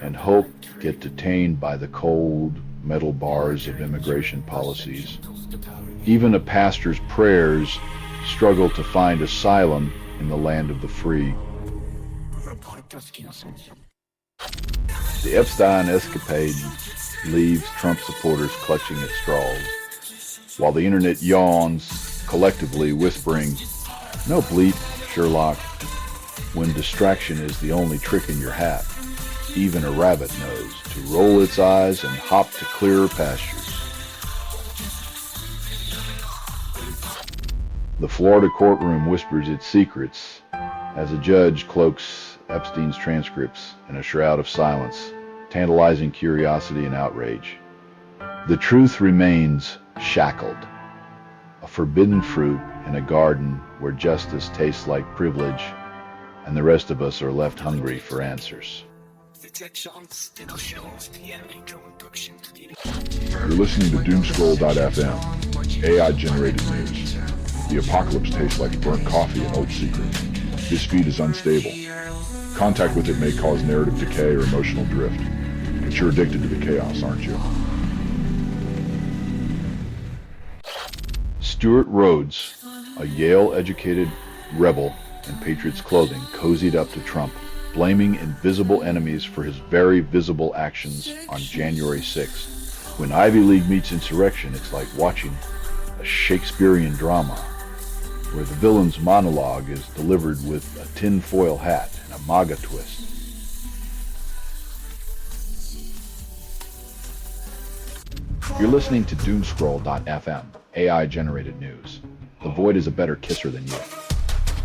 [SPEAKER 3] and hope get detained by the cold metal bars of immigration policies, even a pastor's prayers struggle to find asylum in the land of the free. The Epstein escapade leaves Trump supporters clutching at straws, while the internet yawns, collectively whispering, "No bleep, Sherlock," when distraction is the only trick in your hat. Even a rabbit knows to roll its eyes and hop to clearer pastures. The Florida courtroom whispers its secrets as a judge cloaks Epstein's transcripts in a shroud of silence, tantalizing curiosity and outrage. The truth remains shackled, a forbidden fruit in a garden where justice tastes like privilege, and the rest of us are left hungry for answers.
[SPEAKER 4] You're listening to Doomscroll.fm, AI-generated news. The apocalypse tastes like burnt coffee and old secrets. This feed is unstable. Contact with it may cause narrative decay or emotional drift. But you're addicted to the chaos, aren't you?
[SPEAKER 3] Stuart Rhodes, a Yale-educated rebel in Patriots clothing, cozied up to Trump, blaming invisible enemies for his very visible actions on January 6th. When Ivy League meets insurrection, it's like watching a Shakespearean drama, where the villain's monologue is delivered with a tin-foil hat and a MAGA twist.
[SPEAKER 1] You're listening to Doomscroll.fm, AI-generated news. The void is a better kisser than you.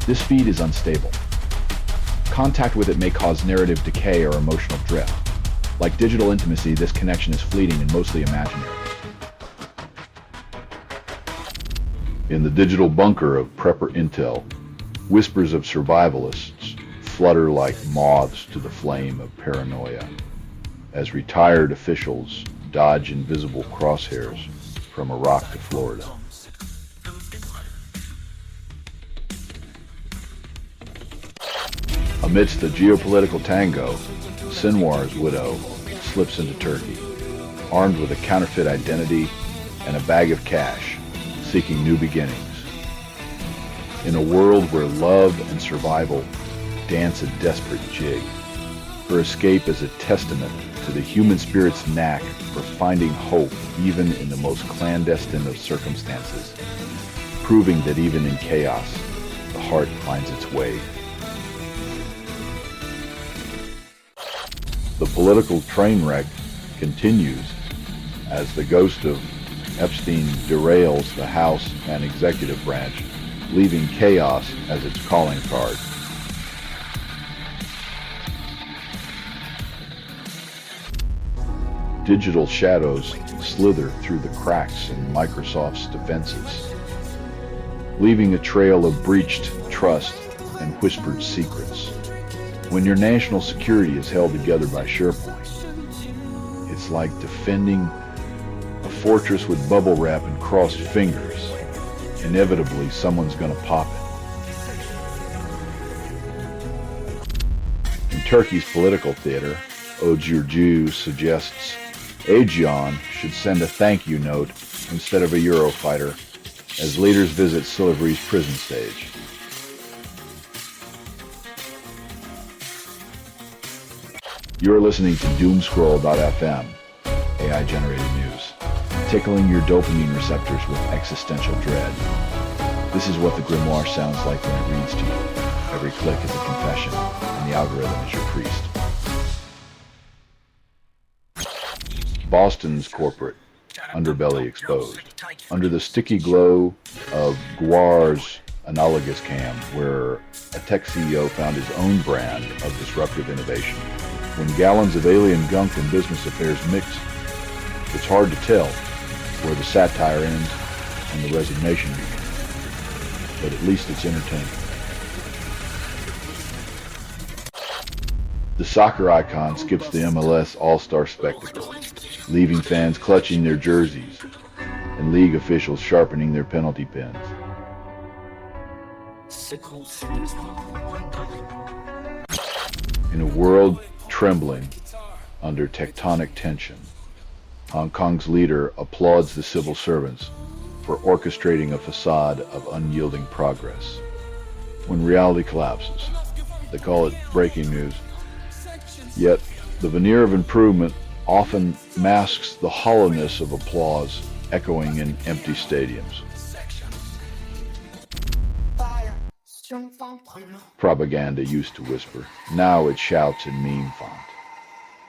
[SPEAKER 1] This feed is unstable. Contact with it may cause narrative decay or emotional drift. Like digital intimacy, this connection is fleeting and mostly imaginary.
[SPEAKER 3] In the digital bunker of prepper intel, whispers of survivalists flutter like moths to the flame of paranoia, as retired officials dodge invisible crosshairs from Iraq to Florida. Amidst the geopolitical tango, Sinwar's widow slips into Turkey, armed with a counterfeit identity and a bag of cash, seeking new beginnings. In a world where love and survival dance a desperate jig, her escape is a testament to the human spirit's knack for finding hope even in the most clandestine of circumstances, proving that even in chaos, the heart finds its way. The political train wreck continues as the ghost of Epstein derails the House and executive branch, leaving chaos as its calling card. Digital shadows slither through the cracks in Microsoft's defenses, leaving a trail of breached trust and whispered secrets. When your national security is held together by SharePoint, it's like defending a fortress with bubble wrap and crossed fingers. Inevitably, someone's going to pop it. In Turkey's political theater, Özgürcü suggests Aegeon should send a thank you note instead of a Eurofighter as leaders visit Silivri's prison stage. You're listening to Doomscroll.fm, AI-generated news, tickling your dopamine receptors with existential dread. This is what the grimoire sounds like when it reads to you. Every click is a confession, and the algorithm is your priest. Boston's corporate underbelly exposed. Under the sticky glow of Guar's analogous cam, where a tech CEO found his own brand of disruptive innovation. When gallons of alien gunk and business affairs mix, it's hard to tell where the satire ends and the resignation begins. But at least it's entertaining. The soccer icon skips the MLS All-Star spectacle, leaving fans clutching their jerseys and league officials sharpening their penalty pens. In a world trembling under tectonic tension, Hong Kong's leader applauds the civil servants for orchestrating a facade of unyielding progress. When reality collapses, they call it breaking news. Yet, the veneer of improvement often masks the hollowness of applause echoing in empty stadiums. Propaganda used to whisper. Now it shouts in meme font.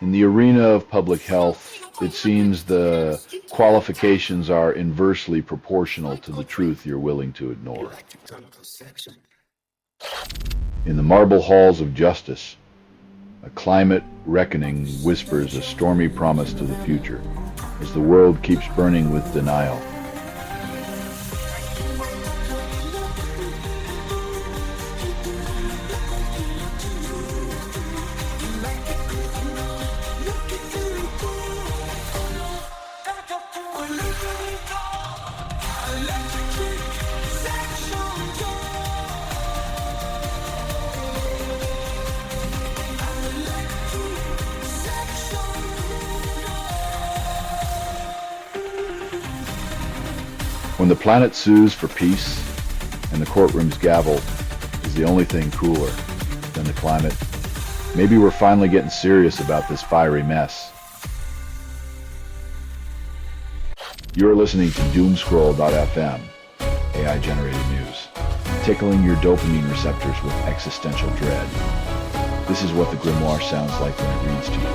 [SPEAKER 3] In the arena of public health, it seems the qualifications are inversely proportional to the truth you're willing to ignore. In the marble halls of justice, a climate reckoning whispers a stormy promise to the future as the world keeps burning with denial. When the planet sues for peace and the courtroom's gavel is the only thing cooler than the climate, maybe we're finally getting serious about this fiery mess. You're listening to Doomscroll.fm, AI-generated news, tickling your dopamine receptors with existential dread. This is what the grimoire sounds like when it reads to you.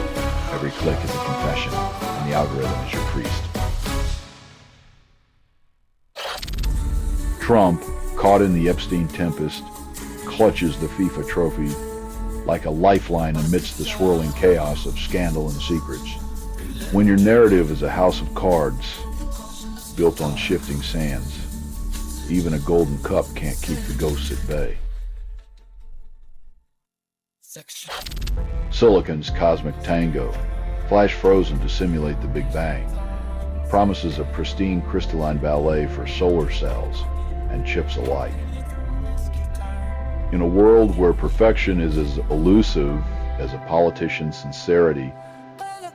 [SPEAKER 3] Every click is a confession, and the algorithm is your priest. Trump, caught in the Epstein tempest, clutches the FIFA trophy like a lifeline amidst the swirling chaos of scandal and secrets. When your narrative is a house of cards built on shifting sands, even a golden cup can't keep the ghosts at bay. Silicon's cosmic tango, flash frozen to simulate the Big Bang, promises a pristine crystalline ballet for solar cells and chips alike. In a world where perfection is as elusive as a politician's sincerity,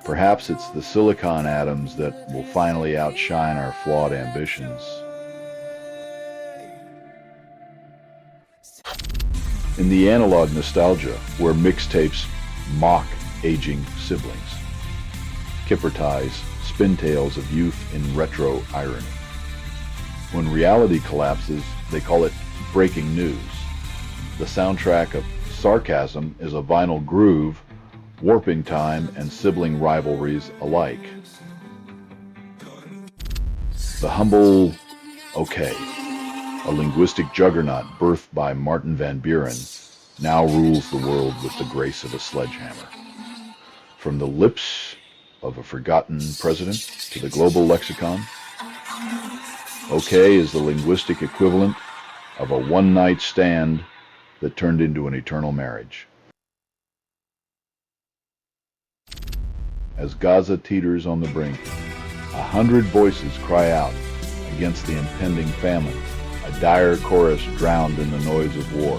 [SPEAKER 3] perhaps it's the silicon atoms that will finally outshine our flawed ambitions. In the analog nostalgia where mixtapes mock aging siblings, Kipperties spin tales of youth in retro irony. When reality collapses, they call it breaking news. The soundtrack of sarcasm is a vinyl groove, warping time and sibling rivalries alike. The humble okay, a linguistic juggernaut birthed by Martin van Buren, now rules the world with the grace of a sledgehammer. From the lips of a forgotten president to the global lexicon, okay is the linguistic equivalent of a one-night stand that turned into an eternal marriage. As Gaza teeters on the brink, 100 voices cry out against the impending famine, a dire chorus drowned in the noise of war.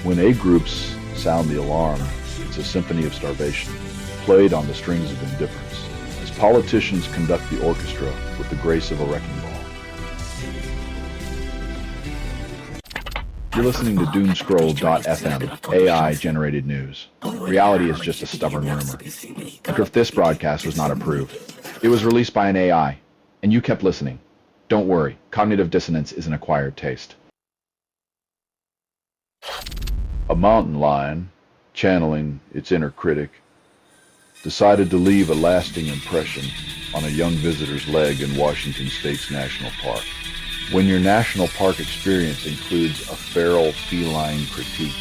[SPEAKER 3] When aid groups sound the alarm, it's a symphony of starvation, played on the strings of indifference, as politicians conduct the orchestra with the grace of a wrecking ball. You're listening to Doomscroll.fm, AI-generated news. Reality is just a stubborn rumor. Look, if this broadcast was not approved, it was released by an AI, and you kept listening. Don't worry, cognitive dissonance is an acquired taste. A mountain lion, channeling its inner critic, decided to leave a lasting impression on a young visitor's leg in Washington State's National Park. When your national park experience includes a feral feline critique,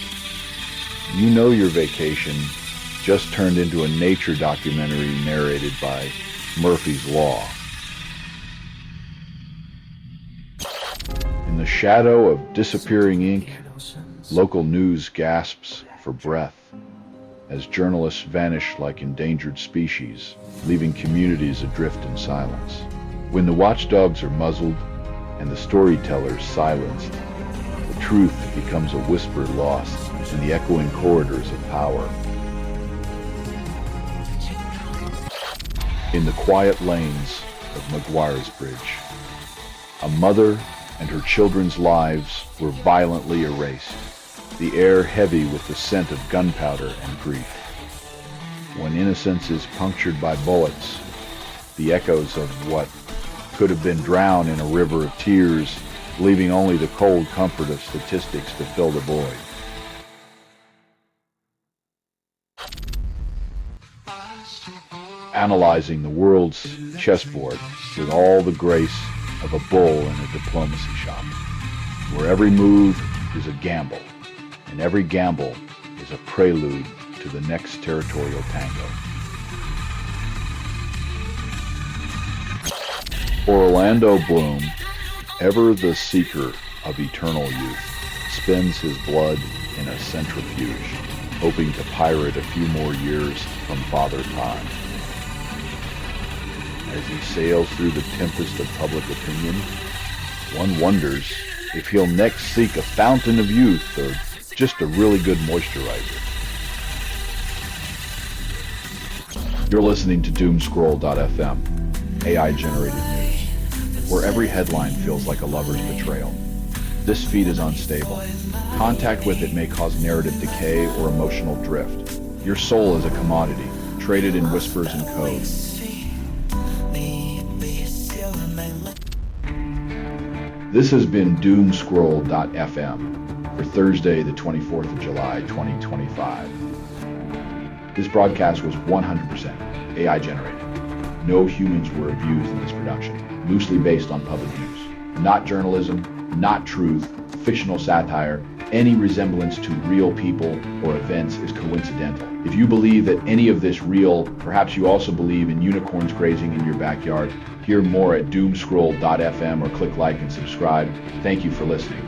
[SPEAKER 3] you know your vacation just turned into a nature documentary narrated by Murphy's Law. In the shadow of disappearing ink, local news gasps for breath as journalists vanish like endangered species, leaving communities adrift in silence. When the watchdogs are muzzled and the storytellers silenced, the truth becomes a whisper lost in the echoing corridors of power. In the quiet lanes of McGuire's Bridge, a mother and her children's lives were violently erased, the air heavy with the scent of gunpowder and grief. When innocence is punctured by bullets, the echoes of what could have been drowned in a river of tears, leaving only the cold comfort of statistics to fill the void. Analyzing the world's chessboard with all the grace of a bull in a diplomacy shop, where every move is a gamble, and every gamble is a prelude to the next territorial tango. For Orlando Bloom, ever the seeker of eternal youth, spends his blood in a centrifuge, hoping to pirate a few more years from Father Time. As he sails through the tempest of public opinion, one wonders if he'll next seek a fountain of youth or just a really good moisturizer. You're listening to Doomscroll.fm, AI-generated news, where every headline feels like a lover's betrayal. This feed is unstable. Contact with it may cause narrative decay or emotional drift. Your soul is a commodity, traded in whispers and code. This has been Doomscroll.fm for Thursday, the 24th of July, 2025. This broadcast was 100% AI generated. No humans were abused in this production, loosely based on public news. Not journalism, not truth, fictional satire. Any resemblance to real people or events is coincidental. If you believe that any of this real, perhaps you also believe in unicorns grazing in your backyard. Hear more at doomscroll.fm or click like and subscribe. Thank you for listening.